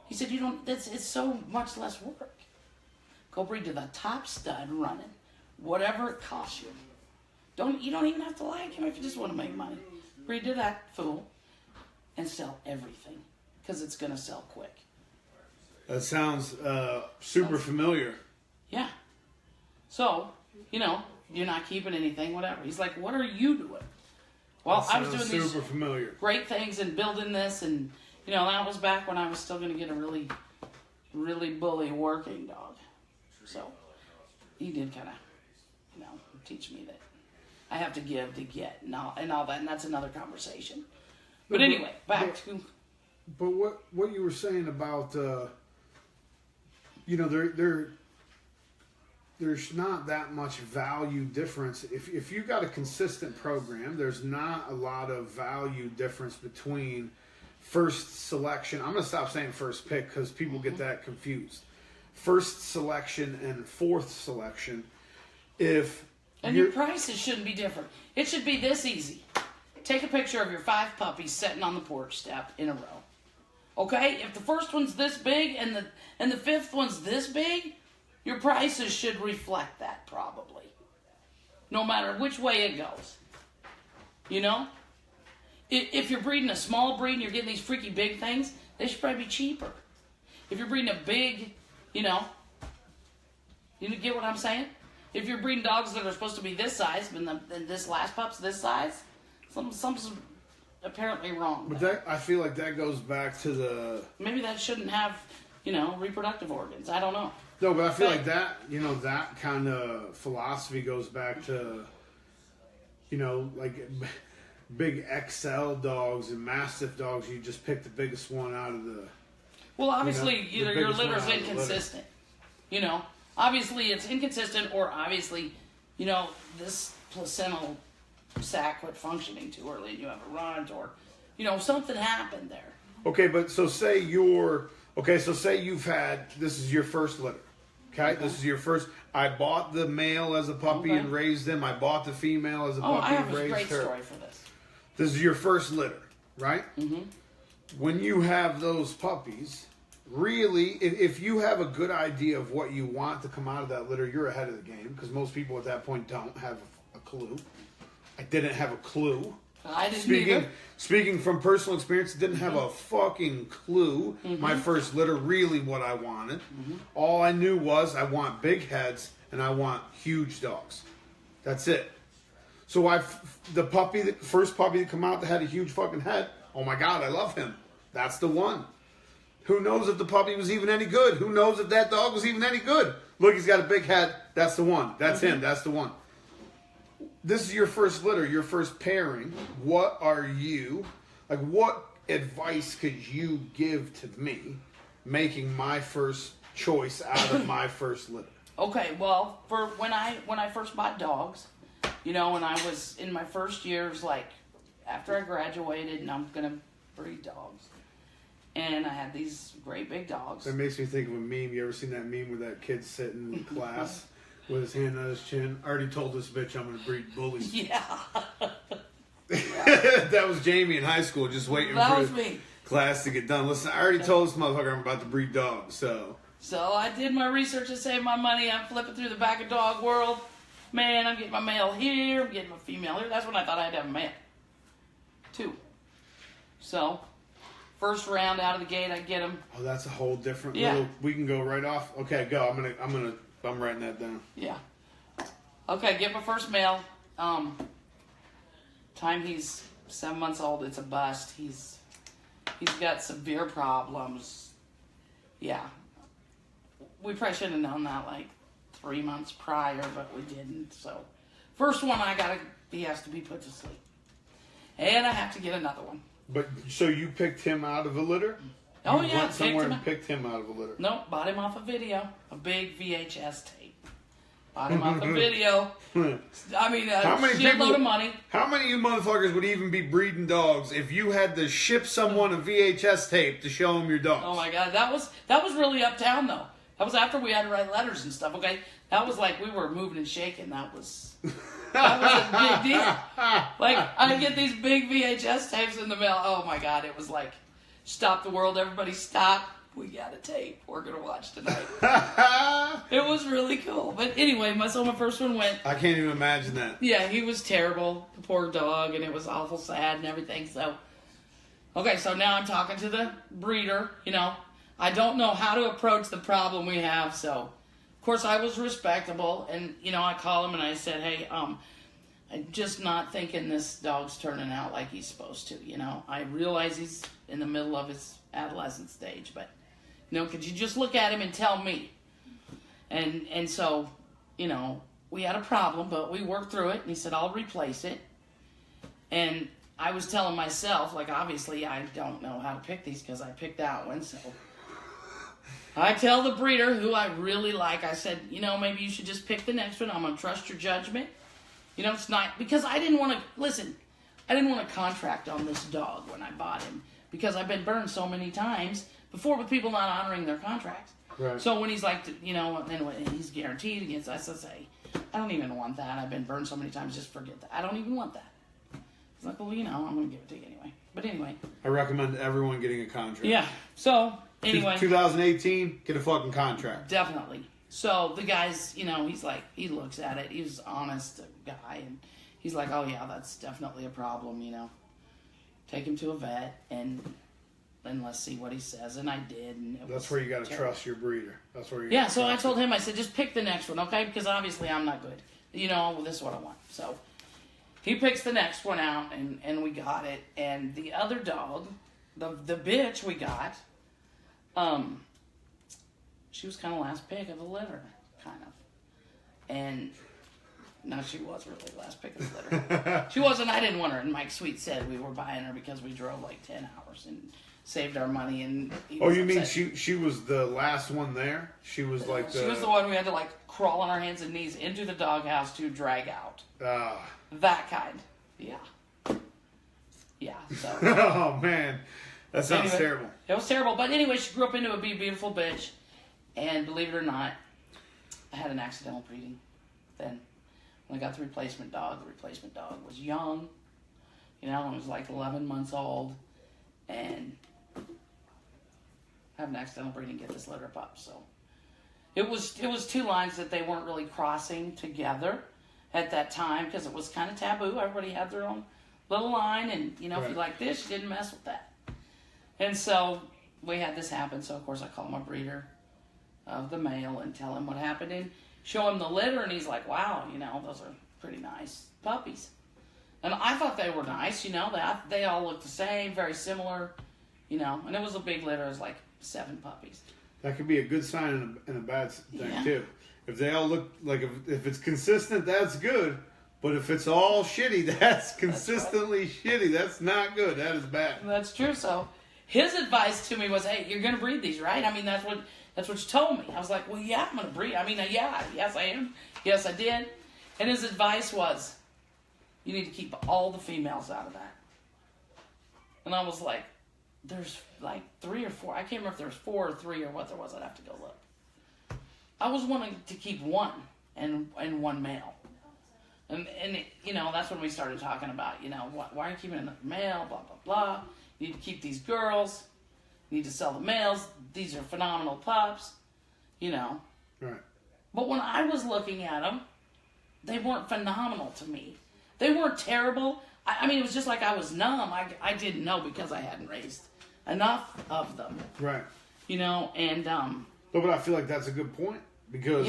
He said, it's so much less work. Go breed to the top stud running. Whatever it costs you. You don't even have to like him if you just want to make money. Breed to that fool and sell everything. Because it's going to sell quick. That sounds super familiar. Yeah. So, you're not keeping anything, whatever. He's like, what are you doing? Well, I was doing these super familiar. Great things and building this, and that was back when I was still going to get a really, really bully working dog. So he did kind of, teach me that I have to give to get and all that, and that's another conversation. But anyway, back to. But what you were saying about, there's not that much value difference. If you got a consistent program, there's not a lot of value difference between first selection. I'm going to stop saying first pick because people get that confused. First selection and fourth selection. And your prices shouldn't be different. It should be this easy. Take a picture of your 5 puppies sitting on the porch step in a row. Okay? If the first one's this big and the 5th one's this big, your prices should reflect that probably. No matter which way it goes. You know? If you're breeding a small breed and you're getting these freaky big things, they should probably be cheaper. If you're breeding a big, you get what I'm saying? If you're breeding dogs that are supposed to be this size, and this last pup's this size, something's apparently wrong. But I feel like that goes back to maybe that shouldn't have, reproductive organs. I don't know. No, but I feel like that, that kind of philosophy goes back to, like big XL dogs and Mastiff dogs. You just pick the biggest one out of the. Well, obviously, either your litter's inconsistent. Obviously it's inconsistent, or obviously, this placental sac quit functioning too early and you have a runt, or, something happened there. Okay, but say you've had, this is your first litter. Okay? This is your first. I bought the male as a puppy and raised him. I bought the female as a puppy and raised her. I have a great story for this. This is your first litter, right? Mm-hmm. When you have those puppies, really, if you have a good idea of what you want to come out of that litter, you're ahead of the game, because most people at that point don't have a clue. I didn't have a clue. I didn't either. Speaking from personal experience, didn't have a fucking clue. My first litter, really what I wanted. All I knew was I want big heads and I want huge dogs. That's it. So the first puppy that come out that had a huge fucking head, oh my God, I love him. That's the one. Who knows if the puppy was even any good? Who knows if that dog was even any good? Look, he's got a big head. That's the one. That's him. That's the one. This is your first litter, your first pairing. What advice could you give to me making my first choice out of my first litter? Okay, well, for when I first bought dogs, when I was in my first years, like after I graduated and I'm going to breed dogs. And I had these great big dogs. That makes me think of a meme. You ever seen that meme where that kid's sitting in class with his hand on his chin? I already told this bitch I'm going to breed bullies. Yeah. That was Jamie in high school, just waiting for me. Class to get done. Listen, I already told this motherfucker I'm about to breed dogs, so. So I did my research to save my money. I'm flipping through the back of dog world. Man, I'm getting my male here. I'm getting my female here. That's when I thought I had to have a male. 2. So. First round out of the gate, I get them. Oh, that's a whole different little. We can go right off. Okay, go. I'm writing that down. Yeah. Okay, get my first male. Time he's 7 months old, it's a bust. He's got severe problems. Yeah. We probably should have known that like 3 months prior, but we didn't. So, first one he has to be put to sleep, and I have to get another one. But so you picked him out of a litter? Oh, you yeah. Went somewhere and picked him out of a litter. Nope, bought him off a video. A big VHS tape. Bought him off a video. I mean, shitload of money. How many of you motherfuckers would even be breeding dogs if you had to ship someone a VHS tape to show them your dogs? Oh, my God. That was really uptown, though. That was after we had to write letters and stuff, okay? That was like we were moving and shaking. That was a big deal. Like, I get these big VHS tapes in the mail. Oh, my God. It was like, stop the world. Everybody stop. We got a tape we're going to watch tonight. It was really cool. But anyway, my first one went. I can't even imagine that. Yeah, he was terrible. The poor dog. And it was awful sad and everything. So, okay, so now I'm talking to the breeder. I don't know how to approach the problem we have. So, of course, I was respectable. And, I called him and I said, hey, I'm just not thinking this dog's turning out like he's supposed to. I realize he's in the middle of his adolescent stage, but could you just look at him and tell me? And so, we had a problem, but we worked through it, and he said, I'll replace it. And I was telling myself, like, obviously I don't know how to pick these because I picked that one, so. I tell the breeder, who I really like, I said, you know, maybe you should just pick the next one. I'm going to trust your judgment. You know, it's not, because I didn't want to, listen, I didn't want to contract on this dog when I bought him, because I've been burned so many times before with people not honoring their contracts. Right. So when he's like, you know, then when he's guaranteed against SSA, I don't even want that. I've been burned so many times, just forget that. I don't even want that. It's like, well, you know, I'm going to give it to you anyway. But anyway. I recommend everyone getting a contract. Yeah. So, anyway. 2018, get a fucking contract. Definitely. So, the guy's, you know, he's like, he looks at it. He's an honest guy. And he's like, oh, yeah, that's definitely a problem, you know. Take him to a vet and let's see what he says. And I did. And that's where you got to trust your breeder. That's where you. Yeah, so I told him, I said, just pick the next one, okay? Because obviously I'm not good. You know, well, this is what I want. So he picks the next one out, and we got it. And the other dog, the bitch we got, she was kind of last pick of the litter, kind of. And no, she was really the last pick of the litter. She wasn't. I didn't want her. And Mike Sweet said we were buying her because we drove like 10 hours and saved our money. And oh, you mean she was the last one there? She was like she was the one we had to like crawl on our hands and knees into the doghouse to drag out. That kind. Yeah. Yeah. So. Oh man, that sounds terrible. It was terrible, but anyway, she grew up into a beautiful bitch, and believe it or not, I had an accidental breeding. Then, when I got the replacement dog was young. You know, it was like 11 months old, and I have an accidental breeding, get this litter of pups. So it was two lines that they weren't really crossing together at that time because it was kind of taboo. Everybody had their own little line, and you know, if you like this, you didn't mess with that. And so we had this happen. So of course I call my breeder of the male and tell him what happened and show him the litter, and he's like, "Wow, you know, those are pretty nice puppies." And I thought they were nice, you know, they all looked the same, very similar, you know, and it was a big litter. It was like 7 puppies. That could be a good sign and a bad thing too. If they all look like, if it's consistent, that's good. But if it's all shitty, that's consistently shitty. That's not good. That is bad. That's true. So his advice to me was, "Hey, you're going to breed these, right? I mean, that's what you told me." I was like, "Well, yeah, I'm going to breed. I mean, yes, I am. Yes, I did." And his advice was, "You need to keep all the females out of that." And I was like, "There's like 3 or 4. I can't remember if there was 4 or 3 or what there was. I'd have to go look." I was wanting to keep one and one male. And it, you know, that's when we started talking about, you know, why are you keeping another male, blah, blah, blah. You need to keep these girls. You need to sell the males. These are phenomenal pups, you know. Right. But when I was looking at them, they weren't phenomenal to me. They weren't terrible. I mean, it was just like I was numb. I didn't know because I hadn't raised enough of them. Right. You know, and But I feel like that's a good point because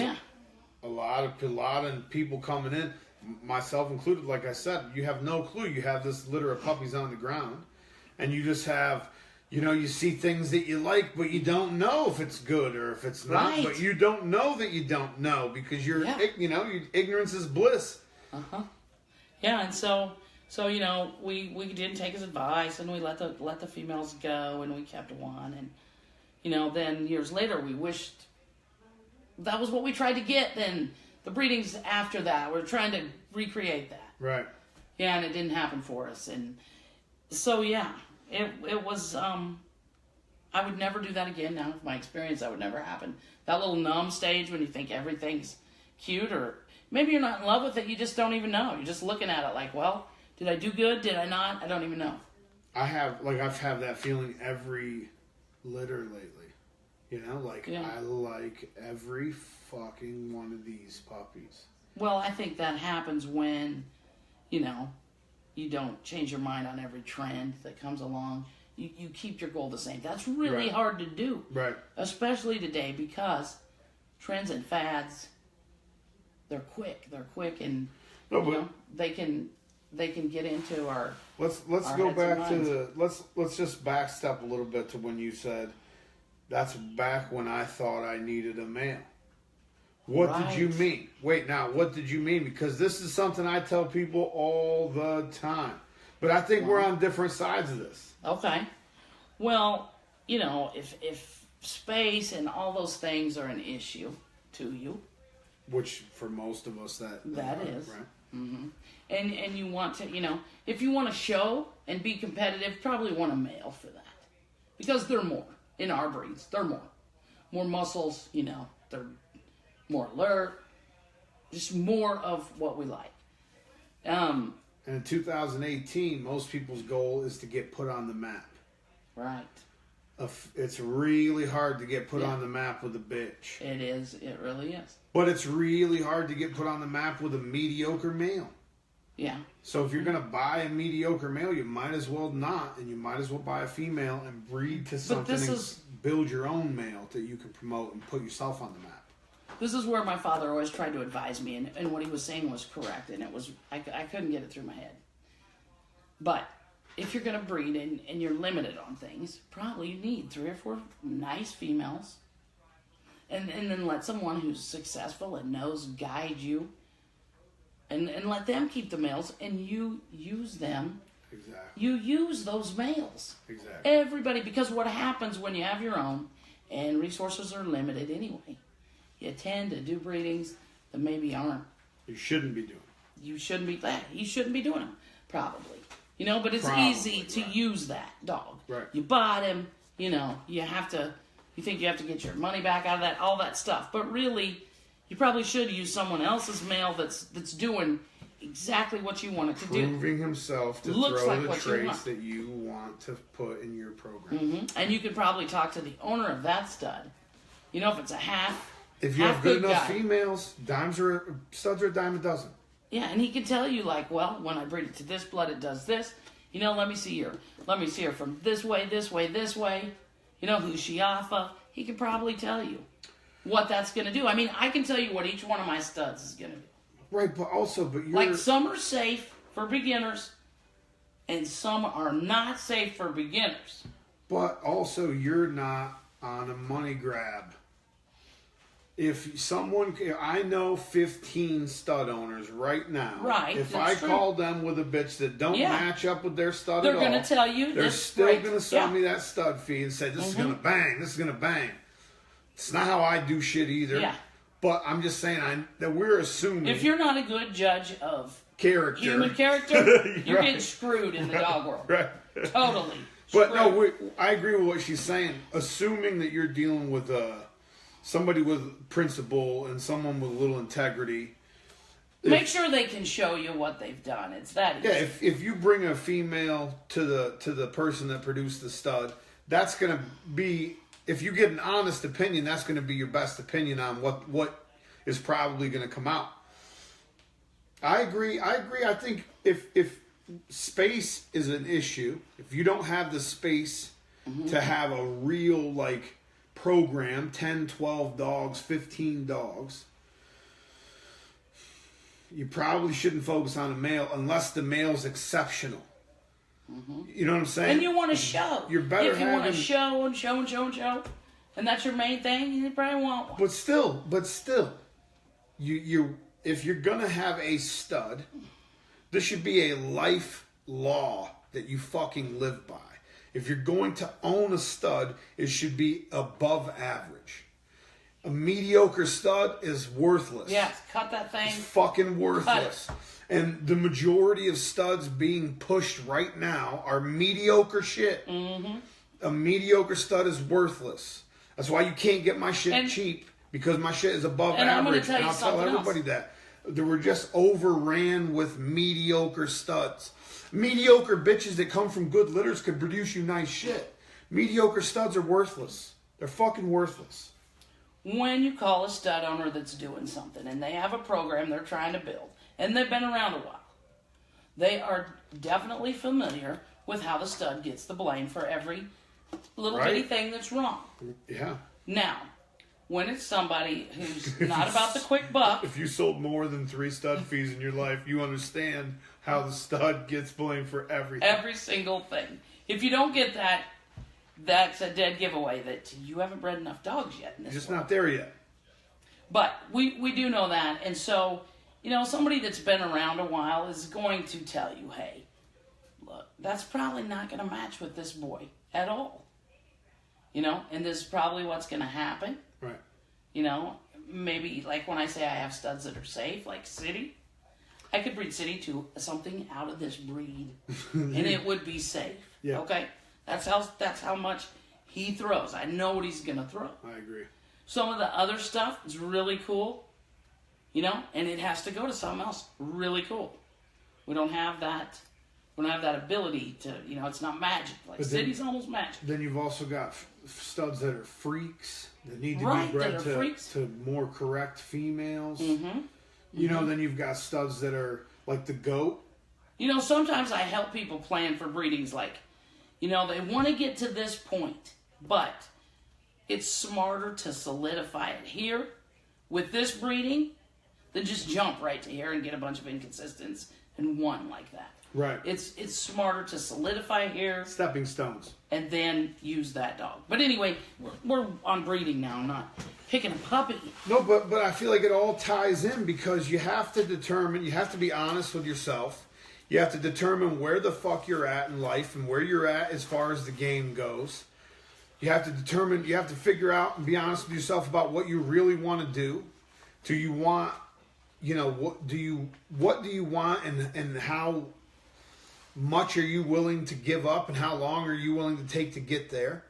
a lot of people coming in, myself included, like I said, you have no clue. You have this litter of puppies on the ground, and you just have, you know, you see things that you like, but you don't know if it's good or if it's not. Right. But you don't know that you don't know because you know, ignorance is bliss. Yeah, and so you know, we didn't take his advice, and we let the females go, and we kept one, and you know, then years later we wished that was what we tried to get. Then the breedings after that, we're trying to recreate that. Right. Yeah, and it didn't happen for us, and so yeah, it was. I would never do that again. Now, with my experience, that would never happen. That little numb stage when you think everything's cute, or maybe you're not in love with it, you just don't even know. You're just looking at it like, well, did I do good? Did I not? I don't even know. I've had that feeling every litter lately. You know, like, I like every fucking one of these puppies. Well, I think that happens when, you know, you don't change your mind on every trend that comes along. You keep your goal the same. That's really hard to do. Right. Especially today, because trends and fads, they're quick. They're quick, and you know, they can get into our. Let's go back to let's just backstep a little bit to when you said that's back when I thought I needed a male. What did you mean? Wait, now what did you mean? Because this is something I tell people all the time, but I think we're on different sides of this. Okay. Well, you know, if space and all those things are an issue to you. Which for most of us that is. Right? Mm-hmm. And you want to, if you want to show and be competitive, probably want a male for that. Because they're more. In our breeds, they're more. More muscles, they're more alert. Just more of what we like. And in 2018, most people's goal is to get put on the map. Right. It's really hard to get put on the map with a bitch. It is. It really is. But it's really hard to get put on the map with a mediocre male. Yeah. So if you're going to buy a mediocre male, you might as well not. And you might as well buy a female and breed to something and build your own male that you can promote and put yourself on the map. This is where my father always tried to advise me, and what he was saying was correct, and I couldn't get it through my head. But if you're going to breed and you're limited on things, probably you need 3 or 4 nice females, and then let someone who's successful and knows guide you, and let them keep the males, and you use them. Exactly. You use those males. Exactly. Everybody, because what happens when you have your own, and resources are limited anyway, you tend to do breedings that maybe aren't. You shouldn't be doing. You shouldn't be doing them, probably. But it's easy to use that dog. Right. You bought him, you think you have to get your money back out of that, all that stuff. But really, you probably should use someone else's male that's doing exactly what you want it to do. Proving himself to throw the traits that you want to put in your program. Mm-hmm. And you could probably talk to the owner of that stud. If it's a half. If you have good enough females, studs are a dime a dozen. Yeah, and he can tell you when I breed it to this blood, it does this. Let me see her from this way, this way, this way. Who's she off of? He can probably tell you what that's going to do. I mean, I can tell you what each one of my studs is going to do. Right, but some are safe for beginners, and some are not safe for beginners. But also, you're not on a money grab. I know 15 stud owners right now. Right. If I call them with a bitch that don't match up with their stud they're at all, going to tell you they're still going to sell me that stud fee and say, this is going to bang, this is going to bang. It's not how I do shit either. Yeah. But I'm just saying that we're assuming. If you're not a good judge of human character, you get screwed in the dog world. Right. Totally. But no, I agree with what she's saying. Assuming that you're dealing with somebody with principle and someone with a little integrity. Make sure they can show you what they've done. It's that easy. Yeah, if you bring a female to the person that produced the stud, that's going to be, if you get an honest opinion, that's going to be your best opinion on what is probably going to come out. I agree. I think if space is an issue, if you don't have the space to have a real program, 10, 12 dogs, 15 dogs, you probably shouldn't focus on a male unless the male's exceptional. You know what I'm saying? And you want to show. You're better if you want to show and show and show and show, and that's your main thing, you probably want one. But still, you if you're gonna have a stud, this should be a life law that you fucking live by. If you're going to own a stud, it should be above average. A mediocre stud is worthless. Yes, cut that thing. It's fucking worthless. And the majority of studs being pushed right now are mediocre shit. Mm-hmm. A mediocre stud is worthless. That's why you can't get my shit cheap, because my shit is above average. And I'll tell everybody that. They were just overran with mediocre studs. Mediocre bitches that come from good litters could produce you nice shit. Mediocre studs are worthless. They're fucking worthless. When you call a stud owner that's doing something and they have a program they're trying to build and they've been around a while, they are definitely familiar with how the stud gets the blame for every little bitty thing that's wrong. Yeah. Now, when it's somebody who's not about the quick buck. If you sold more than 3 stud fees in your life, you understand how the stud gets blamed for everything. Every single thing. If you don't get that, that's a dead giveaway that you haven't bred enough dogs yet. In this just world. not there yet. But we do know that. And so, somebody that's been around a while is going to tell you, hey, look, that's probably not going to match with this boy at all. You know, and this is probably what's going to happen. Right. You know, maybe like when I say I have studs that are safe, like City, I could breed City to something out of this breed, and it would be safe. Yeah. Okay, that's how much he throws. I know what he's gonna throw. I agree. Some of the other stuff is really cool, you know, and it has to go to something else really cool. We don't have that. We don't have that ability to, you know, it's not magic. Like City's almost magic. Then you've also got studs that are freaks that need to Right, be bred that are freaks. to more correct females. Mm-hmm. You know, then you've got studs that are like the goat. You know, sometimes I help people plan for breedings like, you know, they want to get to this point, but it's smarter to solidify it here with this breeding than just jump right to here and get a bunch of inconsistence in one like that. Right. It's smarter to solidify here Stepping stones. and then use that dog. But anyway, we're on breeding now, not picking a puppy. No, but I feel like it all ties in because you have to determine, you have to be honest with yourself. You have to determine where the fuck you're at in life and where you're at as far as the game goes. You have to determine, you have to figure out and be honest with yourself about what you really want to do. Do you want, you know, what do you want and how much are you willing to give up and how long are you willing to take to get there?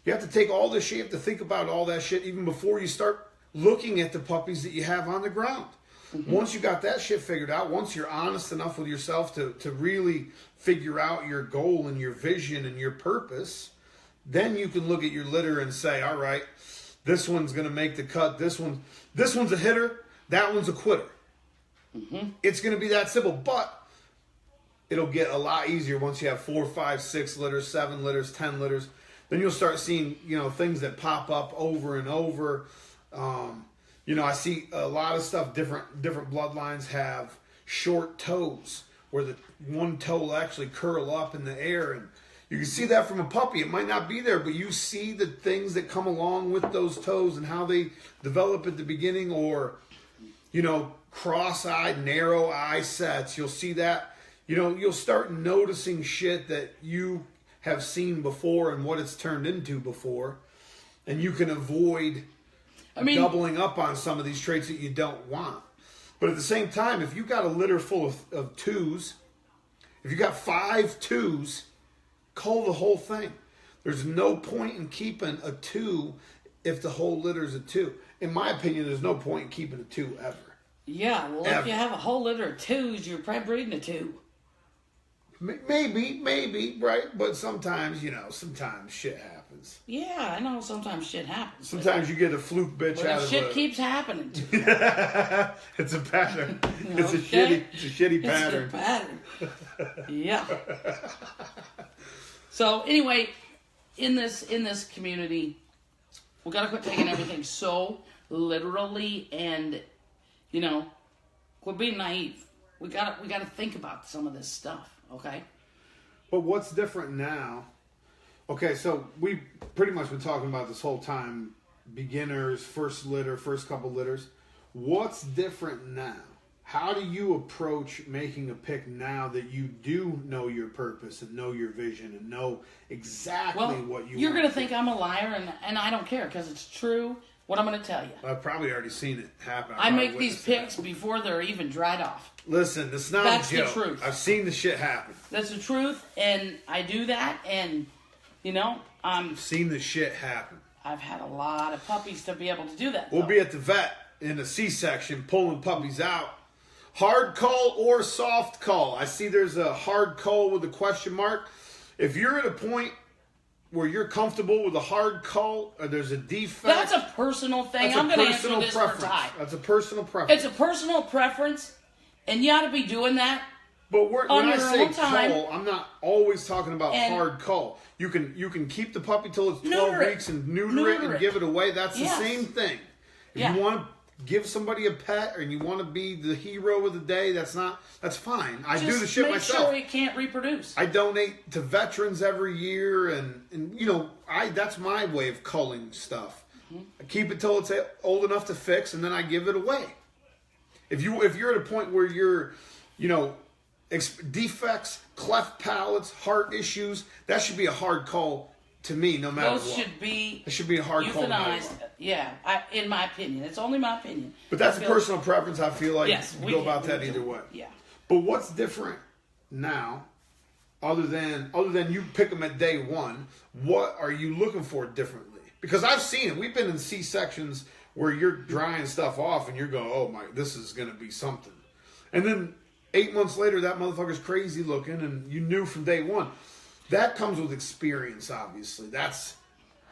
You have to take all this shit, you have to think about all that shit even before you start looking at the puppies that you have on the ground. Mm-hmm. Once you got that shit figured out, once you're honest enough with yourself to really figure out your goal and your vision and your purpose, then you can look at your litter and say, all right, this one's going to make the cut. This one's a hitter. That one's a quitter. Mm-hmm. It's going to be that simple, but it'll get a lot easier once you have 4, 5, 6 litters, 7 litters, 10 litters. Then you'll start seeing, you know, things that pop up over and over. You know, I see a lot of stuff. Different bloodlines have short toes where the one toe will actually curl up in the air, and you can see that from a puppy. It might not be there, but you see the things that come along with those toes and how they develop at the beginning, or, you know, cross-eyed, narrow eye sets. You'll see that. You know, you'll start noticing shit that you have seen before and what it's turned into before, and you can avoid doubling up on some of these traits that you don't want. But at the same time, if you got a litter full of twos, if you got 5 twos, cull the whole thing. There's no point in keeping a 2 if the whole litter's a 2. In my opinion, there's no point in keeping a 2 ever. Yeah, well, if you have a whole litter of 2s, you're probably breeding a 2. Maybe, right? But sometimes, you know, sometimes shit happens. Yeah, I know sometimes shit happens. Sometimes you get a fluke bitch out of shit keeps happening. It's a pattern. It's a shitty pattern. It's a pattern. Yeah. So anyway, in this community, we gotta quit taking everything so literally, and you know, quit being naive. We gotta think about some of this stuff. Okay. But what's different now? Okay, so we've pretty much been talking about this whole time, beginners, first litter, first couple litters. What's different now? How do you approach making a pick now that you do know your purpose and know your vision and know exactly what you want? You're going to think I'm a liar, and I don't care because it's true what I'm going to tell you. I've probably already seen it happen. I make these picks before they're even dried off. Listen, it's not That's a joke. the truth. I've seen the shit happen. That's the truth, and I do that, and, you know, I've seen the shit happen. I've had a lot of puppies to be able to do that. We'll be at the vet in a C-section pulling puppies out. Hard cull or soft cull? I see there's a hard cull with a question mark. If you're at a point where you're comfortable with a hard cull or there's a defect... That's a personal thing. I'm going to answer this for Ty. That's a personal preference. It's a personal preference, and you ought to be doing that. But when I say cull, I'm not always talking about hard cull. You can keep the puppy till it's 12 weeks and neuter it and give it away. That's the same thing. If you want to give somebody a pet and you want to be the hero of the day, that's fine. I do the shit myself. Just make sure it can't reproduce. I donate to veterans every year, and you know, that's my way of culling stuff. Mm-hmm. I keep it till it's old enough to fix, and then I give it away. If you're at a point where you're, you know, defects, cleft palates, heart issues, that should be a hard cull to me, no matter Those what. should be It should be a hard call. No matter euthanized. what. Yeah, in my opinion. It's only my opinion. But that's I a feel- personal preference. I feel like Yes, you go about that either way. Yeah. But what's different now, other than you pick them at day one? What are you looking for differently? Because I've seen it. We've been in C-sections where you're drying stuff off and you're going, oh my, this is going to be something. And then 8 months later, that motherfucker's crazy looking, and you knew from day one. That comes with experience, obviously. That's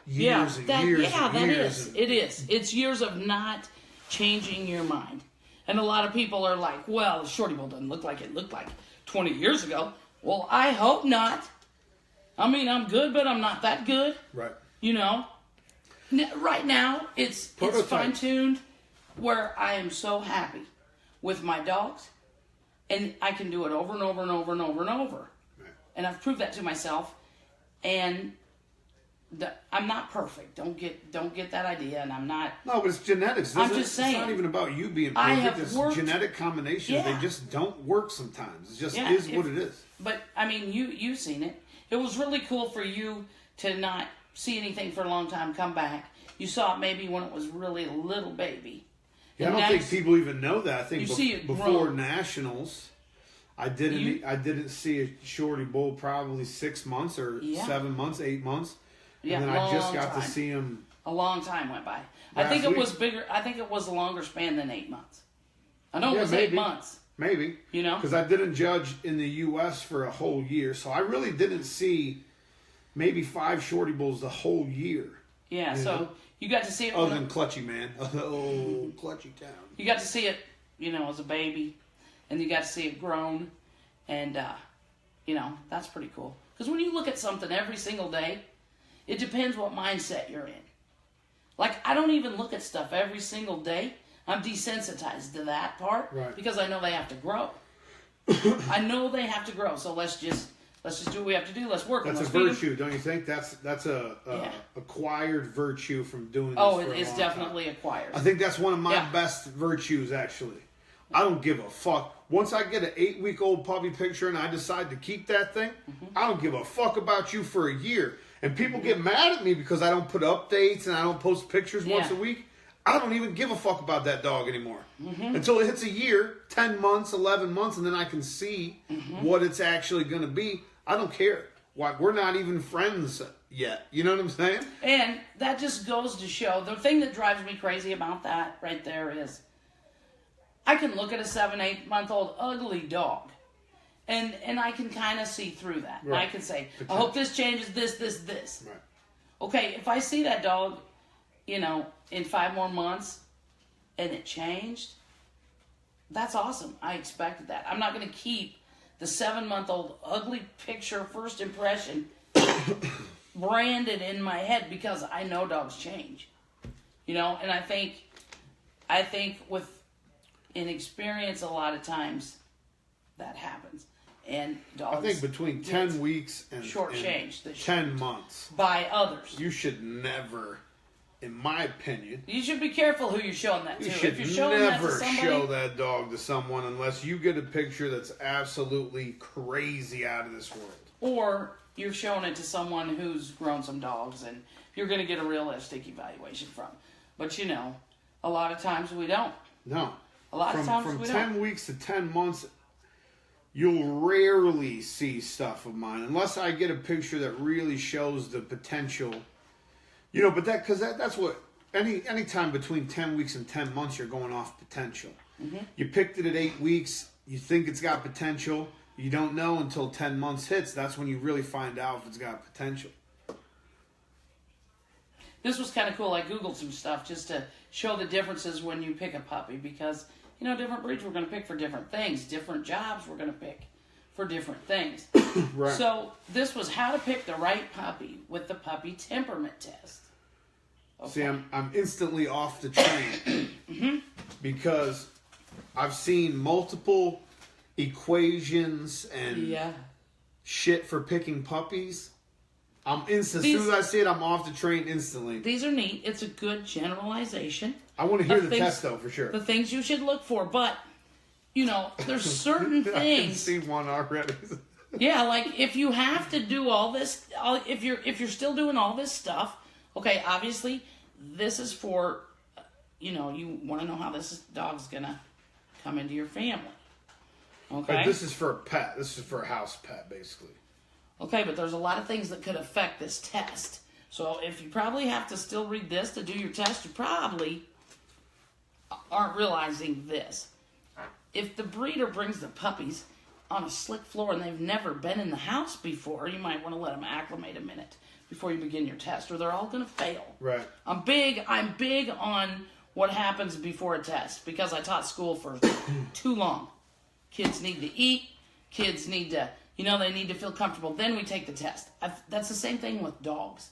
years and years and that years. is. It is. It's years of not changing your mind. And a lot of people are like, well, the Shorty Bull doesn't look like it looked like 20 years ago. Well, I hope not. I mean, I'm good, but I'm not that good. Right. You know? Right now, it's Prototype. fine-tuned where I am so happy with my dogs. And I can do it over and over and over and over and over. Right. And I've proved that to myself. And I'm not perfect. Don't get that idea. And I'm not. No, but it's genetics. I'm just saying. It's not even about you being I perfect. have It's worked- genetic combinations. Yeah. They just don't work sometimes. It just Yeah, is what it is. But I mean, you've seen it. It was really cool for you to not see anything for a long time, come back. You saw it maybe when it was really a little baby. Yeah, I And don't think next- people even know that. I think You see it before grow. nationals, I didn't see a Shorty Bull probably 6 months or Yeah. 7 months, 8 months. Yeah, And then I just long got to time. see him. A long time went by. I Last think it week. was bigger. I think it was a longer span than 8 months. I know it Yeah, was maybe. 8 months. Maybe. You know? Because I didn't judge in the U.S. for a whole year. So I really didn't see maybe 5 Shorty Bulls the whole year. Yeah, so you got to see it. Other when than Clutchy, man. Oh, Clutchy Town. you got to see it, as a baby, and you got to see it grown, and that's pretty cool. Because when you look at something every single day, it depends what mindset you're in. Like, I don't even look at stuff every single day. I'm desensitized to that part Right. because I know they have to grow. I know they have to grow, so let's just do what we have to do. Let's work. That's a let's feed 'em. virtue, don't you think? That's a Yeah. acquired virtue from doing this Oh, for a it's long definitely time. acquired. I think that's one of my Yeah. best virtues, actually. I don't give a fuck. Once I get an 8-week-old puppy picture and I decide to keep that thing, Mm-hmm. I don't give a fuck about you for a year. And people get mad at me because I don't put updates and I don't post pictures once a Yeah. week. I don't even give a fuck about that dog anymore. Mm-hmm. Until it hits a year, 10 months, 11 months, and then I can see Mm-hmm. what it's actually going to be. I don't care. Like, we're not even friends yet. You know what I'm saying? And that just goes to show, the thing that drives me crazy about that right there is, I can look at a 7-8-month-old ugly dog, and I can kind of see through that. Right. I can say, I hope this changes this. Right. Okay, if I see that dog, in 5 more months, and it changed, that's awesome. I expected that. I'm not going to keep the 7-month-old ugly picture, first impression, branded in my head because I know dogs change. And I think with inexperience, a lot of times that happens. And dogs I think between 10 weeks and shortchanged and this 10 months, by others. you should never, in my opinion, You should be careful who you're showing that to. you If should you're showing that to never somebody, show that dog to someone unless you get a picture that's absolutely crazy out of this world. or you're showing it to someone who's grown some dogs, and you're going to get a realistic evaluation from. But a lot of times we don't. No. A lot of times from we 10 don't. weeks to 10 months, you'll rarely see stuff of mine unless I get a picture that really shows the potential. But that's what any time between 10 weeks and 10 months, you're going off potential. Mm-hmm. You picked it at 8 weeks, you think it's got potential. You don't know until 10 months hits. That's when you really find out if it's got potential. This was kind of cool. I Googled some stuff just to show the differences when you pick a puppy because, different breeds we're going to pick for different things. Different jobs we're going to pick for different things. Right. So this was how to pick the right puppy with the puppy temperament test. Okay. See, I'm instantly off the train because I've seen multiple equations and shit for picking puppies. As soon as I see it, I'm off the train instantly. These are neat. It's a good generalization. I want to hear the things- test though, for sure. The things you should look for, but there's certain I can things. see one already. Yeah, like if you have to do all this, if you're still doing all this stuff, okay, obviously this is for, you want to know how this dog's gonna come into your family. Okay. But this is for a pet. This is for a house pet, basically. Okay, but there's a lot of things that could affect this test. So if you probably have to still read this to do your test, you probably aren't realizing this. If the breeder brings the puppies on a slick floor and they've never been in the house before, you might want to let them acclimate a minute before you begin your test, or they're all going to fail. Right. I'm big on what happens before a test because I taught school for too long. Kids need to eat. Kids need to, they need to feel comfortable. Then we take the test. That's the same thing with dogs.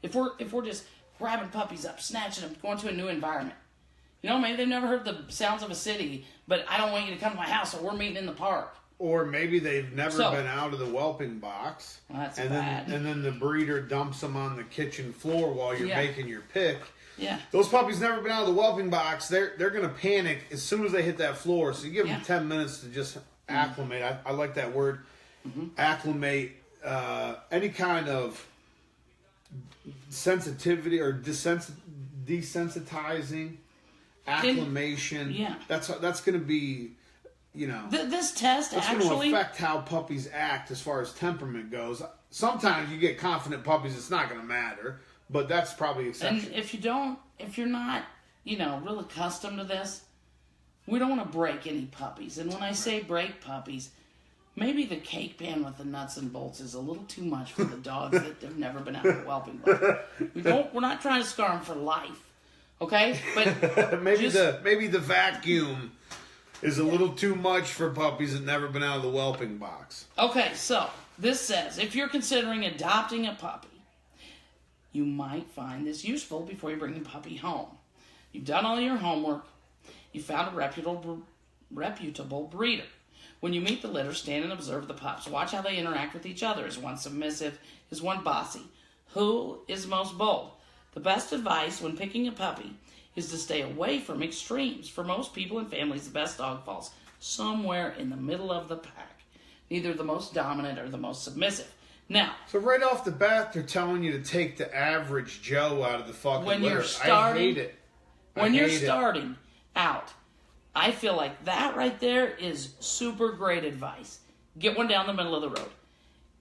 If we're just grabbing puppies up, snatching them, going to a new environment. Maybe they've never heard the sounds of a city, but I don't want you to come to my house, so we're meeting in the park. Or maybe they've never been out of the whelping box. Well, that's and bad. Then the breeder dumps them on the kitchen floor while you're making your pick. Yeah. Those puppies never been out of the whelping box. They're going to panic as soon as they hit that floor. So you give them 10 minutes to just acclimate. I like that word. Acclimate. Any kind of sensitivity or desensitizing acclimation. That's going to be, this test that's actually going to affect how puppies act as far as temperament goes. Sometimes you get confident puppies, it's not going to matter, but that's probably exception. And if you're not, real accustomed to this, we don't want to break any puppies. And when I say break puppies, maybe the cake pan with the nuts and bolts is a little too much for the dogs that have never been out of the whelping box. We're not trying to scar them for life. Okay? But maybe the vacuum is a little too much for puppies that never been out of the whelping box. Okay, so this says if you're considering adopting a puppy, you might find this useful before you bring the puppy home. You've done all your homework. You found a reputable breeder. When you meet the litter, stand and observe the pups. Watch how they interact with each other. Is one submissive? Is one bossy? Who is most bold? The best advice when picking a puppy is to stay away from extremes. For most people and families, the best dog falls somewhere in the middle of the pack. Neither the most dominant or the most submissive. Now, so right off the bat, they're telling you to take the average Joe out of the fucking when litter. You're starting, I hate it. When you're starting out, I feel like that right there is super great advice. Get one down the middle of the road.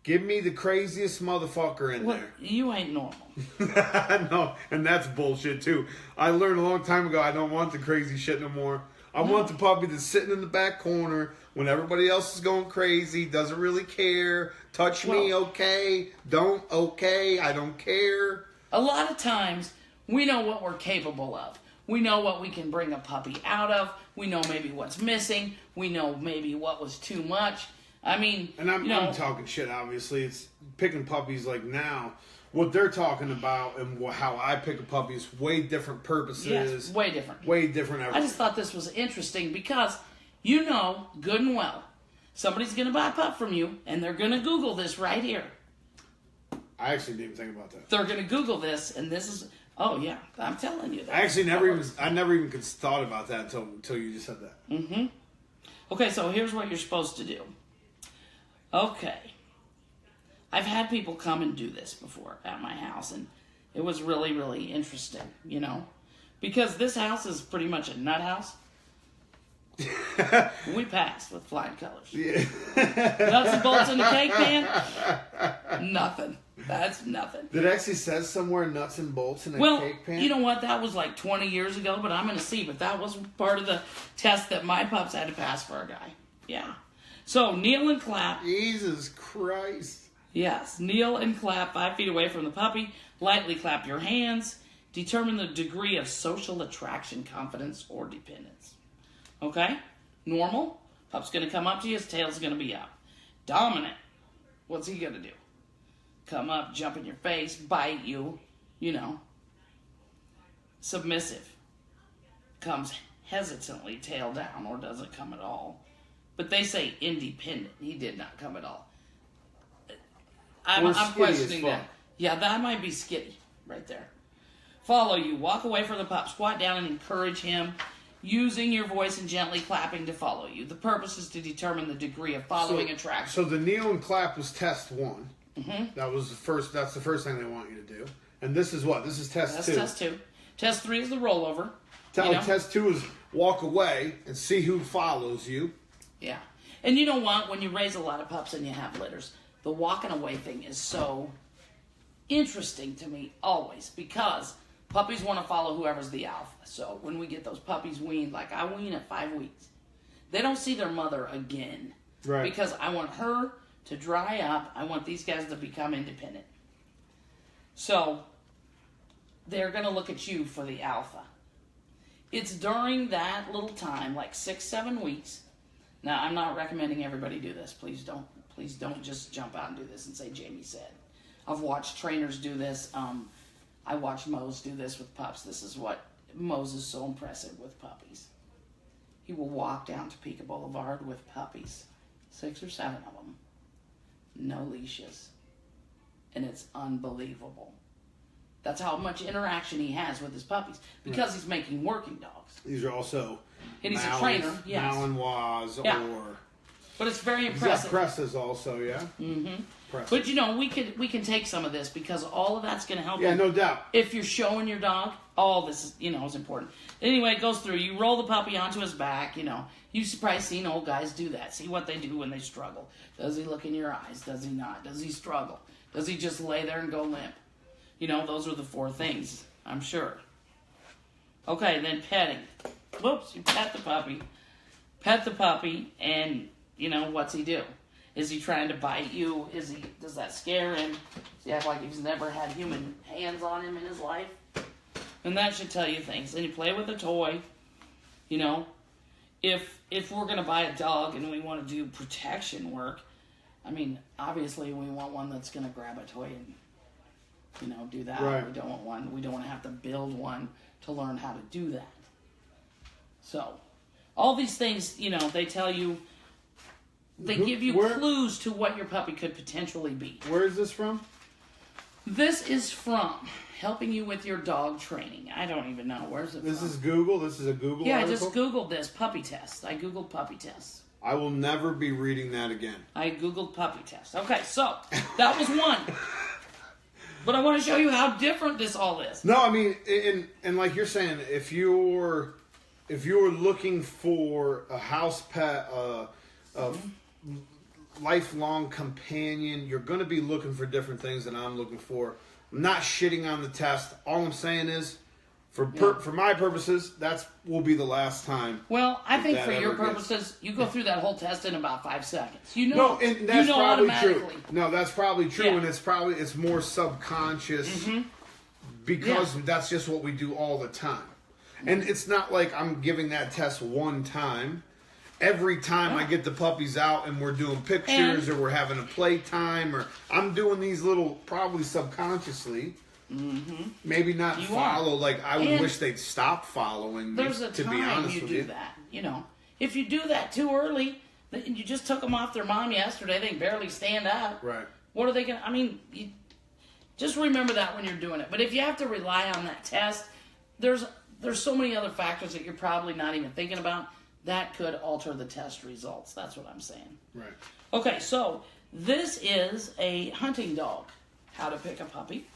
Give me the craziest motherfucker in there. You ain't normal. No, and that's bullshit too. I learned a long time ago I don't want the crazy shit no more. I want the puppy that's sitting in the back corner when everybody else is going crazy, doesn't really care. Touch me, okay. Don't, okay. I don't care. A lot of times, we know what we're capable of. We know what we can bring a puppy out of. We know maybe what's missing. We know maybe what was too much. I mean, and I'm talking shit, obviously. It's picking puppies like now. What they're talking about and how I pick a puppy is way different purposes. Yes, way different. Way different everything. I just thought this was interesting because good and well, somebody's going to buy a pup from you and they're going to Google this right here. I actually didn't even think about that. They're going to Google this and this is, oh yeah, I'm telling you that. I actually never even thought about that until you just said that. Mm-hmm. Okay, so here's what you're supposed to do. Okay. I've had people come and do this before at my house, and it was really, really interesting, because this house is pretty much a nut house. We passed with flying colors. Yeah. Nuts and bolts in the cake pan? Nothing. That's nothing. Did it actually says somewhere nuts and bolts in a cake pan? You know what? That was like 20 years ago, but I'm going to see. But that was part of the test that my pups had to pass for a guy. Yeah. So, kneel and clap. Jesus Christ. Yes, kneel and clap 5 feet away from the puppy. Lightly clap your hands. Determine the degree of social attraction, confidence, or dependence. Okay? Normal. Pup's going to come up to you. His tail's going to be up. Dominant. What's he going to do? Come up, jump in your face, bite you. Submissive. Comes hesitantly, tail down, or doesn't come at all. But they say independent. He did not come at all. I'm questioning that. Yeah, that might be skitty right there. Follow you. Walk away from the pup. Squat down and encourage him. using your voice and gently clapping to follow you. The purpose is to determine the degree of following attraction. So the kneel and clap was test 1. That was the first. That's the first thing they want you to do. And this is what? This is test 2. That's test 2. Test 3 is the rollover. Test 2 is walk away and see who follows you. Yeah. And you know what? When you raise a lot of pups and you have litters, the walking away thing is so interesting to me always, because puppies want to follow whoever's the alpha. So when we get those puppies weaned, like I wean at 5 weeks, they don't see their mother again. Right. Because I want her to dry up. I want these guys to become independent. So they're going to look at you for the alpha. It's during that little time, like 6-7 weeks. Now, I'm not recommending everybody do this. Please don't just jump out and do this and say Jamie said. I've watched trainers do this. I watched Mose do this with pups. This is what Mose is so impressive with puppies. He will walk down to Pica Boulevard with puppies, 6 or 7 of them, no leashes, and it's unbelievable. That's how much interaction he has with his puppies, because he's making working dogs. These are also and he's a trainer, yes. Malinois or... But it's very He's impressive. got presses also, yeah? Mm-hmm. Presses. But, you know, we can take some of this, because all of that's going to help you. Yeah, no doubt. If you're showing your dog, all this is, is important. Anyway, it goes through. You roll the puppy onto his back, You've probably seen old guys do that. See what they do when they struggle. Does he look in your eyes? Does he not? Does he struggle? Does he just lay there and go limp? Those are the 4 things, I'm sure. Okay, then petting. Whoops, you pet the puppy. Pet the puppy, and, what's he do? Is he trying to bite you? Does that scare him? Does he act like he's never had human hands on him in his life? And that should tell you things. Then you play with a toy. If we're going to buy a dog and we want to do protection work, obviously we want one that's going to grab a toy and, do that. Right. We don't want to have to build one to learn how to do that. So, all these things, they tell you, they give you clues to what your puppy could potentially be. Where is this from? This is from helping you with your dog training. I don't even know. Where's it from? This is Google? This is a Google article? I just Googled this, puppy test. I Googled puppy tests. I will never be reading that again. I Googled puppy test. Okay, so that was one. But I want to show you how different this all is. No, and like you're saying, if you're looking for a house pet, a lifelong companion, you're going to be looking for different things than I'm looking for. I'm not shitting on the test. All I'm saying is, for my purposes, that will be the last time. Well, I think for your purposes, you go through that whole test in about 5 seconds. No, and that's probably true. Automatically. No, that's probably true, and it's more subconscious because that's just what we do all the time. And it's not like I'm giving that test one time. Every time I get the puppies out and we're doing pictures or we're having a play time or I'm doing these little, probably subconsciously, maybe not follow. Like I would wish they'd stop following me, there's a to time be honest you with do you. that. If you do that too early, then you just took them off their mom yesterday, they can barely stand up. Right. What are they going to, you just remember that when you're doing it. But if you have to rely on that test, there's so many other factors that you're probably not even thinking about that could alter the test results. That's what I'm saying. Right. Okay, so this is a hunting dog, how to pick a puppy.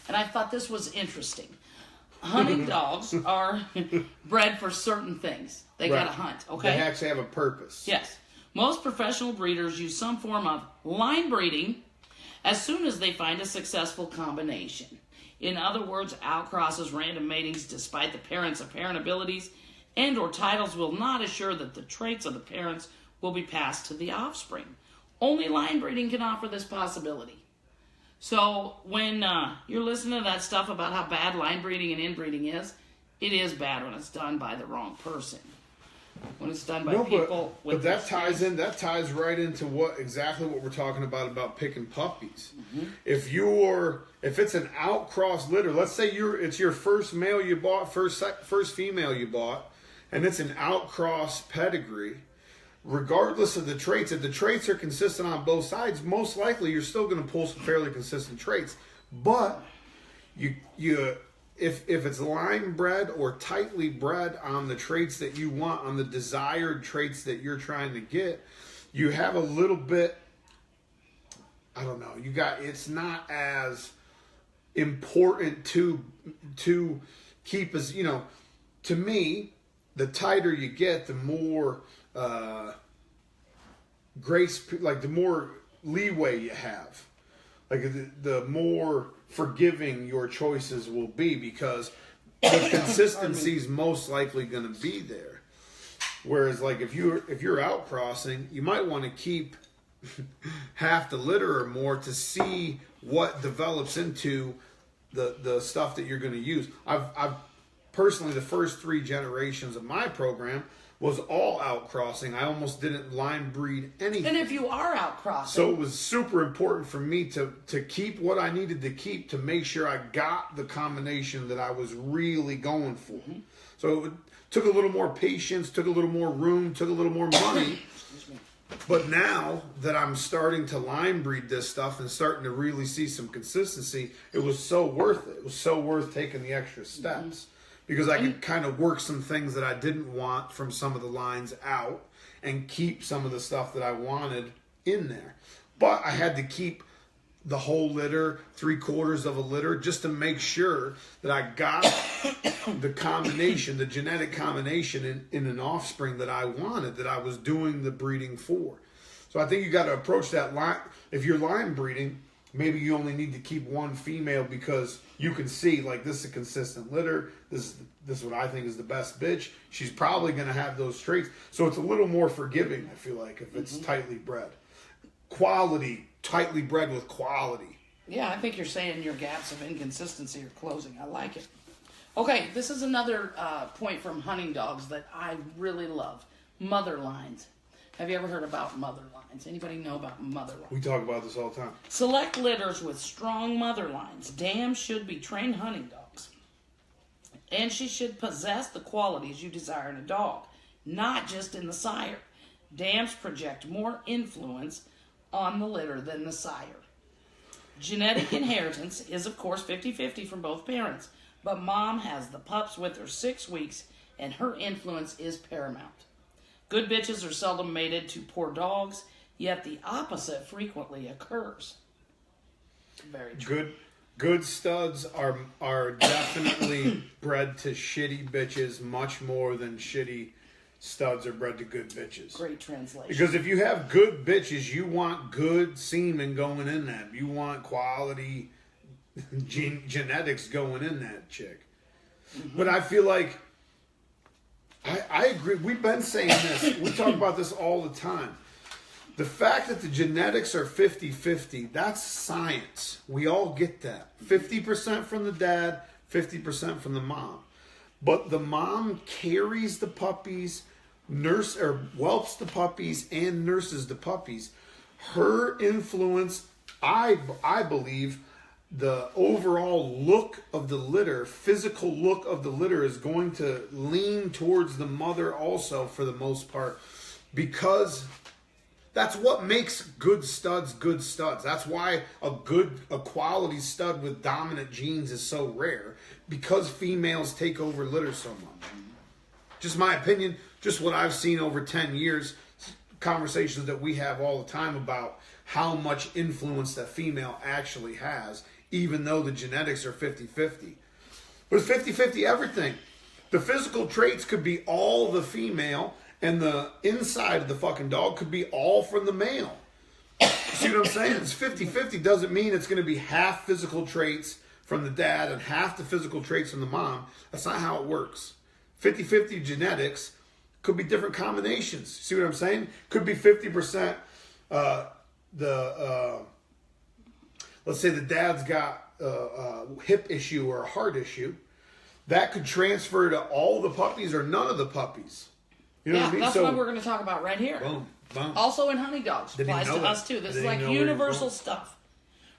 And I thought this was interesting. Hunting dogs are bred for certain things. They got to hunt, okay? They actually have a purpose. Yes. Most professional breeders use some form of line breeding as soon as they find a successful combination. In other words, outcrosses, random matings, despite the parents' apparent abilities and or titles will not assure that the traits of the parents will be passed to the offspring. Only line breeding can offer this possibility. So when you're listening to that stuff about how bad line breeding and inbreeding is, it is bad when it's done by the wrong person. When it's done by people with but that ties right into exactly what we're talking about picking puppies. If it's an outcross litter, let's say it's your first male you bought, first female you bought, and it's an outcross pedigree, regardless of the traits, if the traits are consistent on both sides, most likely you're still going to pull some fairly consistent traits. But if if it's line bred or tightly bred on the traits that you want, on the desired traits that you're trying to get, you have a little bit, I don't know, it's not as important to keep as, to me, the tighter you get, the more the more leeway you have. Like the more forgiving your choices will be, because the consistency is most likely going to be there. Whereas, like if you're out crossing, you might want to keep half the litter or more to see what develops into the stuff that you're going to use. I've personally, the first 3 generations of my program was all out crossing. I almost didn't line breed anything. And if you are out crossing, so it was super important for me to keep what I needed to keep to make sure I got the combination that I was really going for. Mm-hmm. So it took a little more patience, took a little more room, took a little more money. But now that I'm starting to line breed this stuff and starting to really see some consistency, it was so worth it. It was so worth taking the extra steps. Mm-hmm. Because I could kind of work some things that I didn't want from some of the lines out and keep some of the stuff that I wanted in there. But I had to keep the whole litter, 3/4 of a litter, just to make sure that I got the combination, the genetic combination in an offspring that I wanted, that I was doing the breeding for. So I think you got to approach that line. If you're line breeding, maybe you only need to keep one female because you can see, like, this is a consistent litter. This is what I think is the best bitch. She's probably going to have those traits. So it's a little more forgiving, I feel like, if it's tightly bred. Quality, tightly bred with quality. Yeah, I think you're saying your gaps of inconsistency are closing. I like it. Okay, this is another point from hunting dogs that I really love. Mother lines. Have you ever heard about mother lines? Anybody know about mother lines? We talk about this all the time. Select litters with strong mother lines. Dams should be trained hunting dogs. And she should possess the qualities you desire in a dog, not just in the sire. Dams project more influence on the litter than the sire. Genetic inheritance is, of course, 50-50 from both parents, but mom has the pups with her 6 weeks, and her influence is paramount. Good bitches are seldom mated to poor dogs, yet the opposite frequently occurs. Very true. Good studs are definitely bred to shitty bitches much more than shitty studs are bred to good bitches. Great translation. Because if you have good bitches, you want good semen going in them. You want quality genetics going in that chick. Mm-hmm. But I feel like I agree. We've been saying this. We talk about this all the time. The fact that the genetics are 50-50, that's science. We all get that. 50% from the dad, 50% from the mom. But the mom carries the puppies, whelps the puppies, and nurses the puppies. Her influence, I believe, the overall look of the litter, physical look of the litter, is going to lean towards the mother also for the most part, because that's what makes good studs good studs. That's why a quality stud with dominant genes is so rare, because females take over litter so much. Just my opinion, just what I've seen over 10 years, conversations that we have all the time about how much influence that female actually has, even though the genetics are 50-50. But it's 50-50 everything. The physical traits could be all the female, and the inside of the fucking dog could be all from the male. See what I'm saying? It's 50-50 doesn't mean it's going to be half physical traits from the dad and half the physical traits from the mom. That's not how it works. 50-50 genetics could be different combinations. See what I'm saying? Could be 50% let's say the dad's got a hip issue or a heart issue. That could transfer to all the puppies or none of the puppies. You know what I mean? That's what we're going to talk about right here. Boom, boom. Also in hunting dogs. Applies to us too. This is like universal stuff.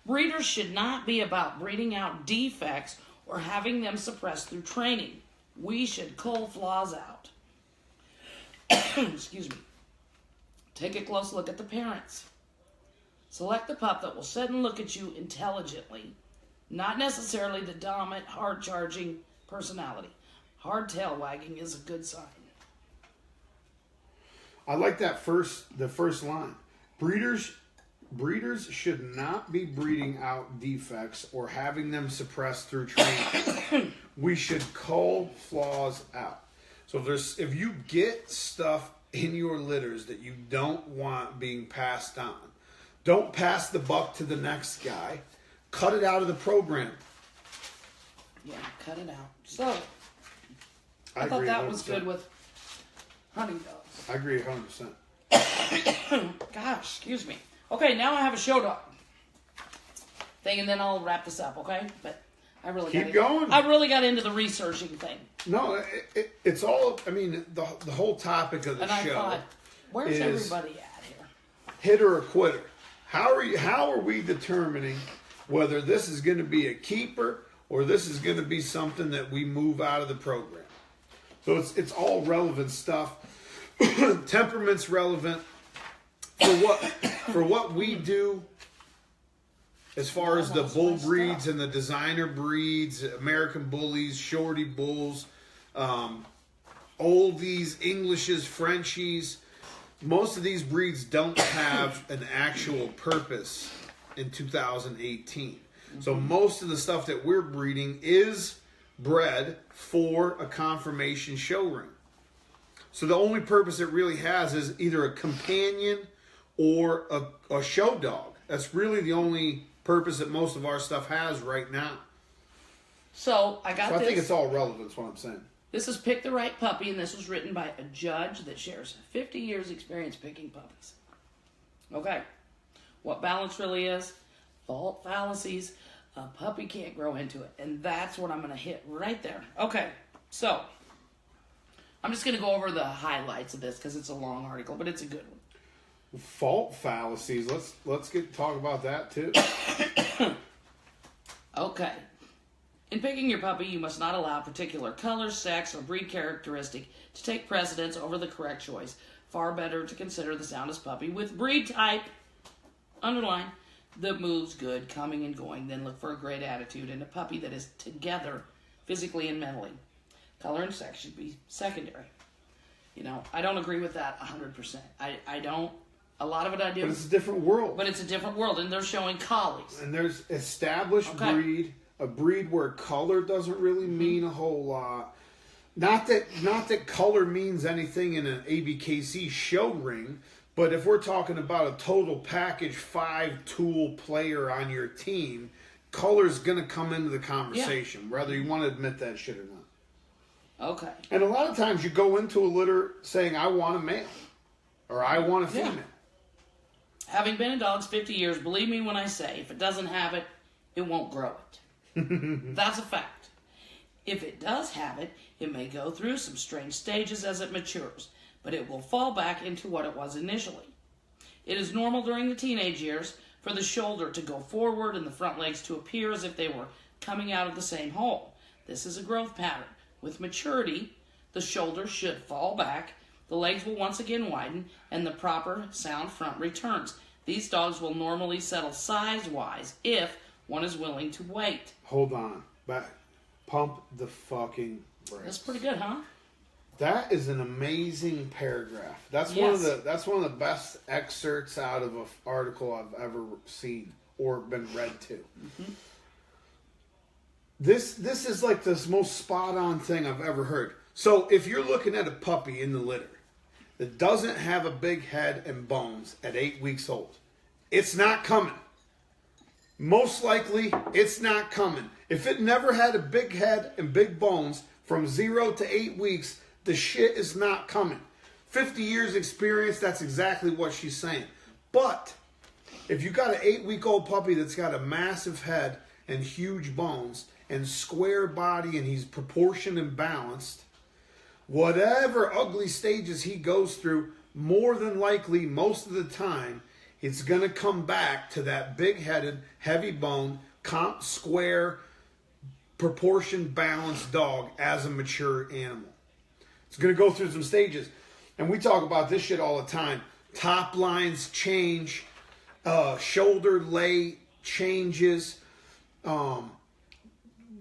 Breeders should not be about breeding out defects or having them suppressed through training. We should cull flaws out. Excuse me. Take a close look at the parents. Select the pup that will sit and look at you intelligently, not necessarily the dominant, hard-charging personality. Hard tail wagging is a good sign. I like the first line. Breeders should not be breeding out defects or having them suppressed through training. We should cull flaws out. So if you get stuff in your litters that you don't want being passed on, don't pass the buck to the next guy. Cut it out of the program. Yeah, cut it out. So, I thought agree that 100%. was good with hunting dogs. I agree 100%. Gosh, excuse me. Okay, now I have a show dog thing, and then I'll wrap this up, okay? But I really Keep going. I really got into the researching thing. No, it's all, I mean, the whole topic of the And I show thought, where's is everybody at here? hitter or quitter. How are we determining whether this is going to be a keeper or this is going to be something that we move out of the program? So it's all relevant stuff. Temperament's relevant for what we do as far as the bull breeds and the designer breeds, American bullies, shorty bulls, oldies, Englishes, Frenchies. Most of these breeds don't have an actual purpose in 2018. So most of the stuff that we're breeding is bred for a conformation show ring. So the only purpose it really has is either a companion or a show dog. That's really the only purpose that most of our stuff has right now. So I got So I this. think it's all relevant, is what I'm saying. This is Pick the Right Puppy, and this was written by a judge that shares 50 years experience picking puppies. Okay. What balance really is? Fault fallacies. A puppy can't grow into it. And that's what I'm going to hit right there. Okay. So, I'm just going to go over the highlights of this because it's a long article, but it's a good one. Fault fallacies. Let's talk about that too. Okay. In picking your puppy, you must not allow particular color, sex, or breed characteristic to take precedence over the correct choice. Far better to consider the soundest puppy with breed type, underline, that moves good, coming and going, then look for a great attitude and a puppy that is together physically and mentally. Color and sex should be secondary. You know, I don't agree with that 100%. I don't. A lot of it I do. But it's a different world. But it's a different world, and they're showing collies. And there's established Okay. breed, a breed where color doesn't really mean a whole lot. Not that color means anything in an ABKC show ring, but if we're talking about a total package 5-tool player on your team, color's going to come into the conversation, whether you want to admit that shit or not. Okay. And a lot of times you go into a litter saying, I want a male, or I want a Yeah. female. Having been in dogs 50 years, believe me when I say, if it doesn't have it, it won't grow it. That's a fact. If it does have it, it may go through some strange stages as it matures, but it will fall back into what it was initially. It is normal during the teenage years for the shoulder to go forward and the front legs to appear as if they were coming out of the same hole. This is a growth pattern. With maturity, the shoulder should fall back, the legs will once again widen, and the proper sound front returns. These dogs will normally settle size-wise if one is willing to wait. Hold on. Back. Pump the fucking brakes. That's pretty good, huh? That is an amazing paragraph. That's one of the best excerpts out of an article I've ever seen or been read to. Mm-hmm. This is like the most spot on thing I've ever heard. So if you're looking at a puppy in the litter that doesn't have a big head and bones at 8 weeks old, it's not coming. Most likely, it's not coming. If it never had a big head and big bones from 0 to 8 weeks, the shit is not coming. 50 years experience, that's exactly what she's saying. But if you got an 8-week-old puppy that's got a massive head and huge bones and square body and he's proportioned and balanced, whatever ugly stages he goes through, more than likely, most of the time, it's going to come back to that big-headed, heavy-boned, square, proportioned, balanced dog as a mature animal. It's going to go through some stages. And we talk about this shit all the time. Top lines change. Shoulder lay changes.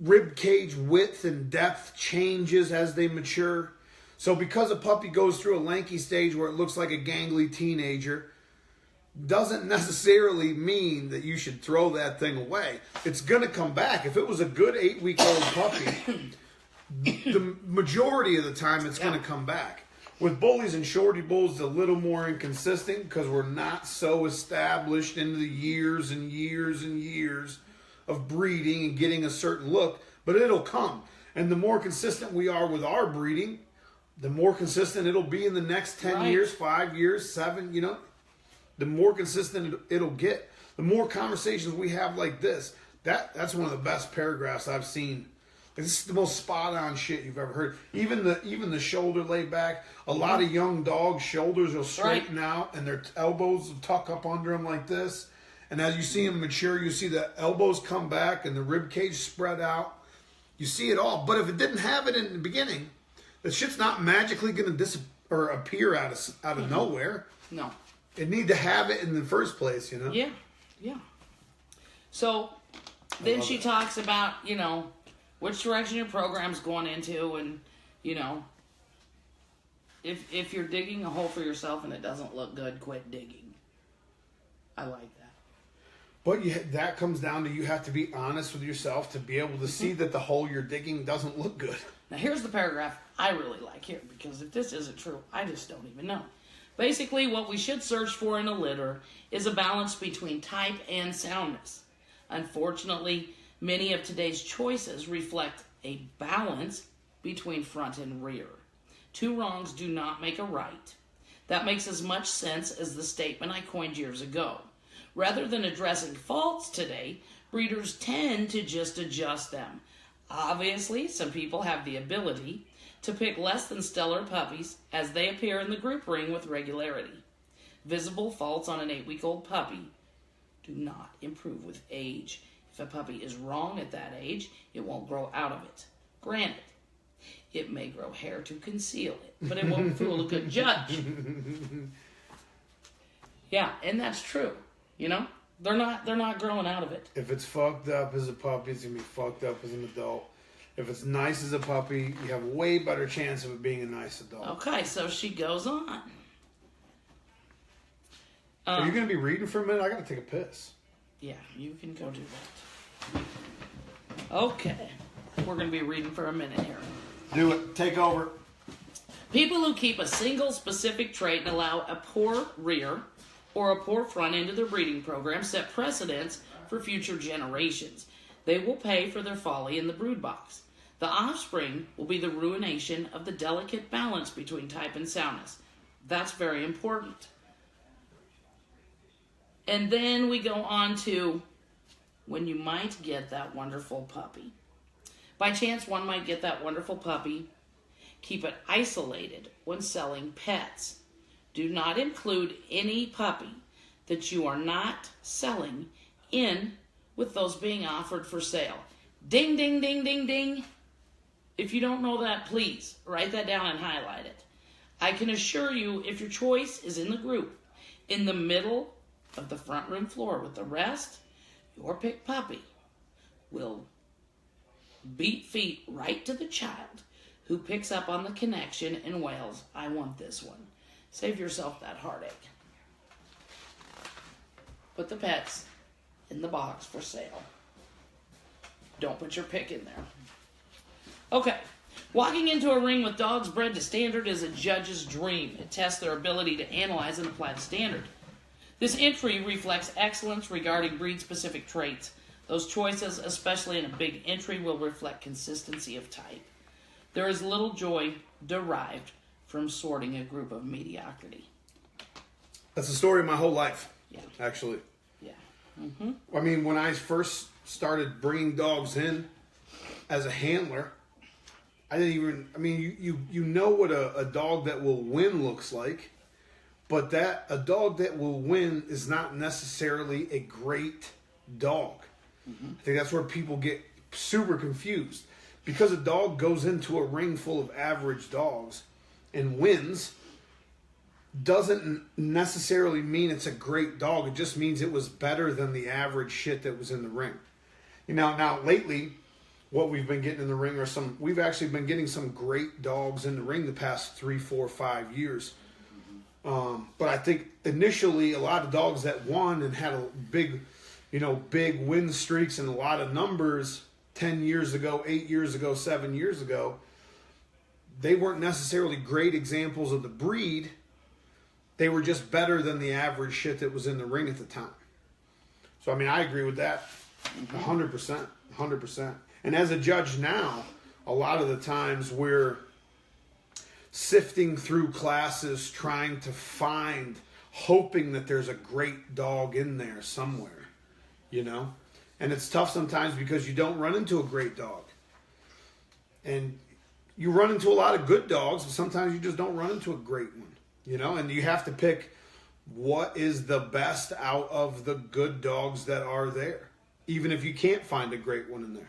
rib cage width and depth changes as they mature. So because a puppy goes through a lanky stage where it looks like a gangly teenager, doesn't necessarily mean that you should throw that thing away. It's going to come back. If it was a good 8-week-old puppy, the majority of the time it's going to come back. With bullies and shorty bulls, it's a little more inconsistent because we're not so established into the years and years and years of breeding and getting a certain look, but it'll come. And the more consistent we are with our breeding, the more consistent it'll be in the next 10 years, 5 years, 7, the more consistent it'll get. The more conversations we have like this, that's one of the best paragraphs I've seen. This is the most spot-on shit you've ever heard. Even the shoulder lay back. A lot of young dogs' shoulders will straighten out and their elbows will tuck up under them like this. And as you see them mature, you see the elbows come back and the rib cage spread out. You see it all. But if it didn't have it in the beginning, the shit's not magically going to appear out of nowhere. No. It need to have it in the first place, Yeah, yeah. So then she talks about, which direction your program's going into, and, if you're digging a hole for yourself and it doesn't look good, quit digging. I like that. But that comes down to you have to be honest with yourself to be able to see that the hole you're digging doesn't look good. Now here's the paragraph I really like here, because if this isn't true, I just don't even know. Basically, what we should search for in a litter is a balance between type and soundness. Unfortunately, many of today's choices reflect a balance between front and rear. Two wrongs do not make a right. That makes as much sense as the statement I coined years ago. Rather than addressing faults today, breeders tend to just adjust them. Obviously, some people have the ability to pick less than stellar puppies as they appear in the group ring with regularity. Visible faults on an 8-week-old puppy do not improve with age. If a puppy is wrong at that age, it won't grow out of it. Granted, it may grow hair to conceal it, but it won't fool a good judge. Yeah, and that's true. They're not growing out of it. If it's fucked up as a puppy, it's gonna be fucked up as an adult. If it's nice as a puppy, you have a way better chance of it being a nice adult. Okay, so she goes on. Are you going to be reading for a minute? I got to take a piss. Yeah, you can go do that. Okay, we're going to be reading for a minute here. Do it. Take over. People who keep a single specific trait and allow a poor rear or a poor front end of their breeding program set precedents for future generations. They will pay for their folly in the brood box. The offspring will be the ruination of the delicate balance between type and soundness. That's very important. And then we go on to when you might get that wonderful puppy. By chance, one might get that wonderful puppy. Keep it isolated when selling pets. Do not include any puppy that you are not selling in with those being offered for sale. Ding, ding, ding, ding, ding. If you don't know that, please write that down and highlight it. I can assure you, if your choice is in the group, in the middle of the front room floor with the rest, your pick puppy will beat feet right to the child who picks up on the connection and wails, I want this one. Save yourself that heartache. Put the pets in the box for sale. Don't put your pick in there. Okay. Walking into a ring with dogs bred to standard is a judge's dream. It tests their ability to analyze and apply the standard. This entry reflects excellence regarding breed-specific traits. Those choices, especially in a big entry, will reflect consistency of type. There is little joy derived from sorting a group of mediocrity. That's the story of my whole life. Yeah. Actually. Yeah. Mm-hmm. I mean, when I first started bringing dogs in as a handler, I didn't even, I mean, you know what a dog that will win looks like, but that a dog that will win is not necessarily a great dog. Mm-hmm. I think that's where people get super confused. Because a dog goes into a ring full of average dogs and wins doesn't necessarily mean it's a great dog. It just means it was better than the average shit that was in the ring. You know, now lately, what we've been getting in the ring are we've actually been getting some great dogs in the ring the past 3, 4, 5 years. But I think initially a lot of dogs that won and had a big win streaks and a lot of numbers 10 years ago, 8 years ago, 7 years ago, they weren't necessarily great examples of the breed. They were just better than the average shit that was in the ring at the time. So, I mean, I agree with that 100%. 100%. And as a judge now, a lot of the times we're sifting through classes trying to find, hoping that there's a great dog in there somewhere, And it's tough sometimes because you don't run into a great dog. And you run into a lot of good dogs, but sometimes you just don't run into a great one, And you have to pick what is the best out of the good dogs that are there, even if you can't find a great one in there.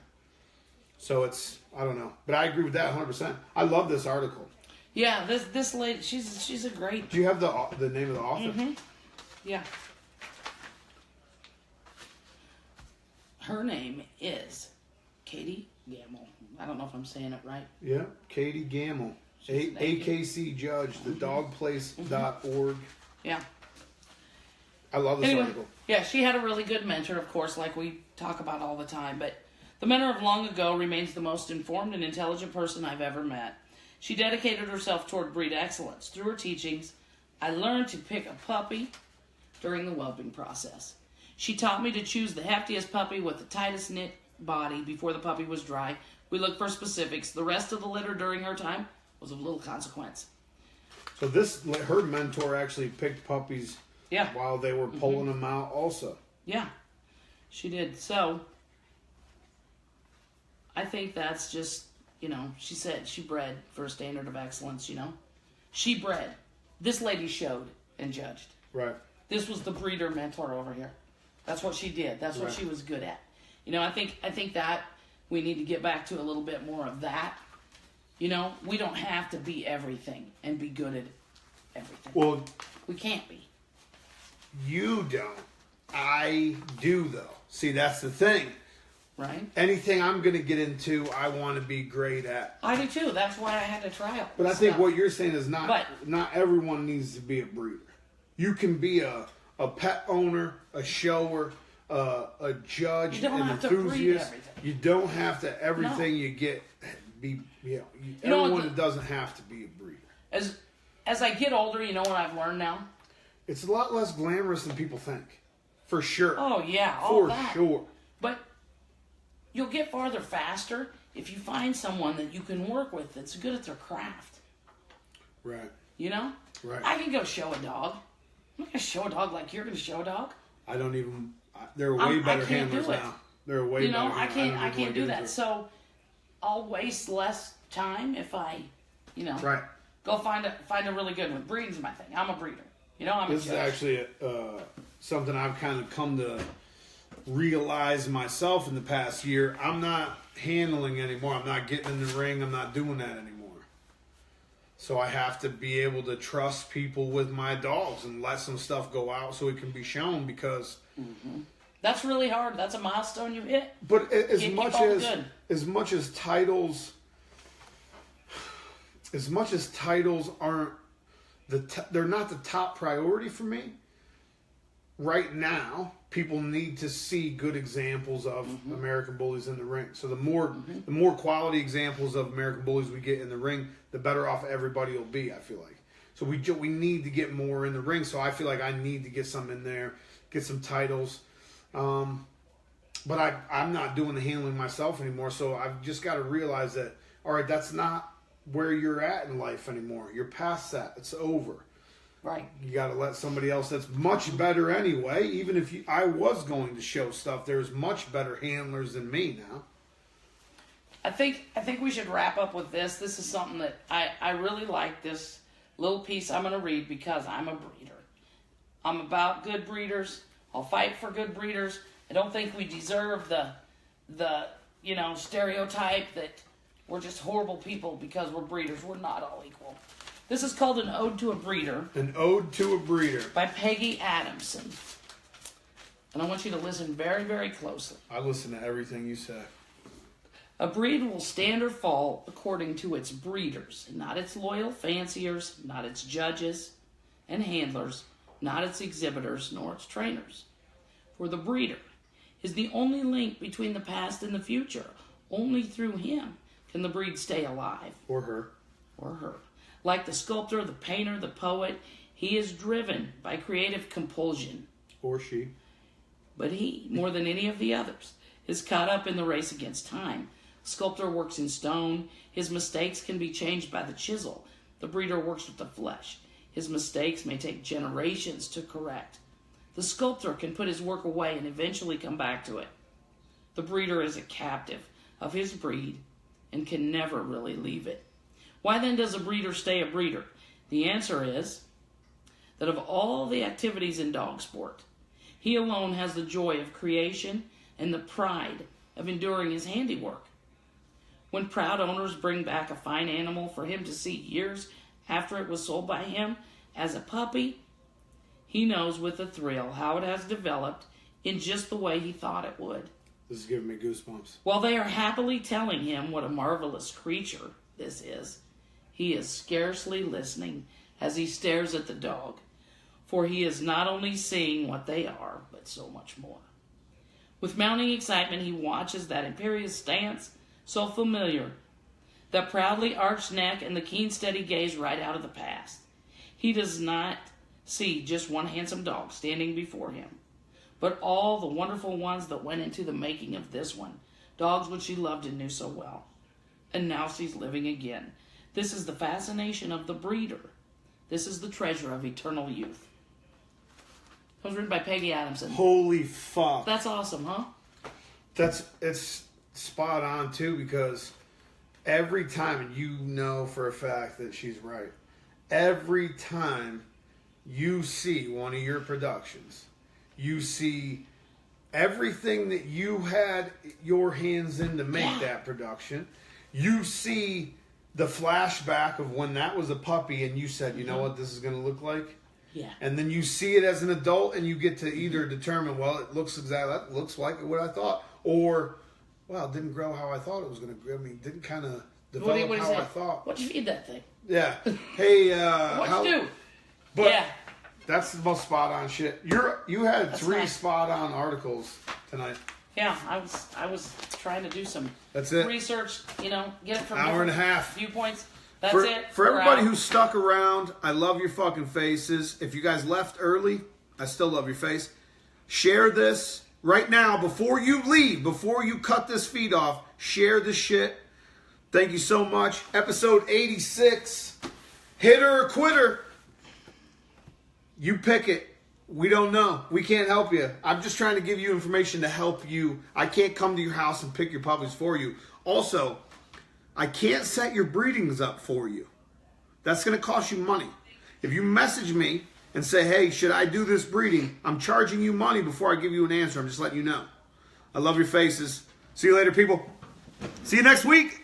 So I don't know. But I agree with that 100%. I love this article. Yeah, this lady, she's a great... Do you have the name of the author? Mm-hmm. Yeah. Her name is Katie Gamble. I don't know if I'm saying it right. Yeah, Katie Gamble. AKC Judge, thedogplace.org. Yeah. I love this article. Yeah, she had a really good mentor, of course, like we talk about all the time. But the mentor of long ago remains the most informed and intelligent person I've ever met. She dedicated herself toward breed excellence. Through her teachings, I learned to pick a puppy during the whelping process. She taught me to choose the heftiest puppy with the tightest knit body before the puppy was dry. We looked for specifics. The rest of the litter during her time was of little consequence. So her mentor actually picked puppies while they were pulling them out also. Yeah, she did. So I think that's just, she said she bred for a standard of excellence, She bred. This lady showed and judged. Right. This was the breeder mentor over here. That's what she did. That's what she was good at. I think that we need to get back to a little bit more of that. We don't have to be everything and be good at everything. Well, we can't be. You don't. I do, though. See, that's the thing. Right. Anything I'm going to get into, I want to be great at. I do too. That's why I had to try it. But I think what you're saying is not everyone needs to be a breeder. You can be a pet owner, a shower, a judge, an enthusiast. You don't have to everything you get be. Everyone doesn't have to be a breeder. As I get older, you know what I've learned now? It's a lot less glamorous than people think. For sure. Oh yeah, for sure. But you'll get farther faster if you find someone that you can work with that's good at their craft. Right. Right. I can go show a dog. I'm not going to show a dog like you're going to show a dog. I don't even... There are way better handlers now. There are way better handlers. I can't do that. So I'll waste less time if I, Right. go find a really good one. Breeding's my thing. I'm a breeder. This is actually something I've kind of come to realize myself in the past year. I'm not handling anymore. I'm not getting in the ring. I'm not doing that anymore. So I have to be able to trust people with my dogs and let some stuff go out so it can be shown because... That's really hard. That's a milestone you hit. But as much as titles aren't they're not the top priority for me. Right now, people need to see good examples of American Bullies in the ring. So the more quality examples of American Bullies we get in the ring, the better off everybody will be, I feel like. So we need to get more in the ring. So I feel like I need to get some in there, get some titles. But I'm not doing the handling myself anymore. So I've just got to realize that, all right, that's not where you're at in life anymore. You're past that. It's over. Right. You got to let somebody else that's much better anyway. Even if I was going to show stuff, there's much better handlers than me now. I think we should wrap up with this. This is something that I really like, this little piece I'm going to read because I'm a breeder. I'm about good breeders. I'll fight for good breeders. I don't think we deserve the stereotype that we're just horrible people because we're breeders. We're not all equal. This is called An Ode to a Breeder. An Ode to a Breeder. By Peggy Adamson. And I want you to listen very, very closely. I listen to everything you say. A breed will stand or fall according to its breeders, not its loyal fanciers, not its judges and handlers, not its exhibitors, nor its trainers. For the breeder is the only link between the past and the future. Only through him can the breed stay alive. Or her. Or her. Like the sculptor, the painter, the poet, he is driven by creative compulsion. Or she. But he, more than any of the others, is caught up in the race against time. The sculptor works in stone. His mistakes can be changed by the chisel. The breeder works with the flesh. His mistakes may take generations to correct. The sculptor can put his work away and eventually come back to it. The breeder is a captive of his breed and can never really leave it. Why then does a breeder stay a breeder? The answer is that of all the activities in dog sport, he alone has the joy of creation and the pride of enduring his handiwork. When proud owners bring back a fine animal for him to see years after it was sold by him as a puppy, he knows with a thrill how it has developed in just the way he thought it would. This is giving me goosebumps. While they are happily telling him what a marvelous creature this is, he is scarcely listening as he stares at the dog, for he is not only seeing what they are, but so much more. With mounting excitement, he watches that imperious stance, so familiar, that proudly arched neck and the keen, steady gaze right out of the past. He does not see just one handsome dog standing before him, but all the wonderful ones that went into the making of this one, dogs which she loved and knew so well. And now she's living again. This is the fascination of the breeder. This is the treasure of eternal youth. It was written by Peggy Adamson. Holy fuck. That's awesome, huh? It's spot on too, because every time, and you know for a fact that she's right, every time you see one of your productions, you see everything that you had your hands in to make that production. You see the flashback of when that was a puppy and you said, you know what this is going to look like? Yeah. And then you see it as an adult and you get to either determine, well, it looks exactly, that looks like what I thought, or, well, it didn't grow how I thought it was going to grow. I mean, it didn't kind of develop how I thought. What'd you feed that thing? Yeah. Hey, What'd you do? But yeah. That's the most spot on shit. You had That's 3 nice. spot on articles tonight. Yeah, I was trying to do some That's it. research, get it from Hour and a different half. viewpoints. That's For, it. for We're everybody out. who stuck around, I love your fucking faces. If you guys left early, I still love your face. Share this right now before you leave, before you cut this feed off. Share this shit. Thank you so much. Episode 86. Hitter or quitter. You pick it. We don't know. We can't help you. I'm just trying to give you information to help you. I can't come to your house and pick your puppies for you. Also, I can't set your breedings up for you. That's going to cost you money. If you message me and say, hey, should I do this breeding? I'm charging you money before I give you an answer. I'm just letting you know. I love your faces. See you later, people. See you next week.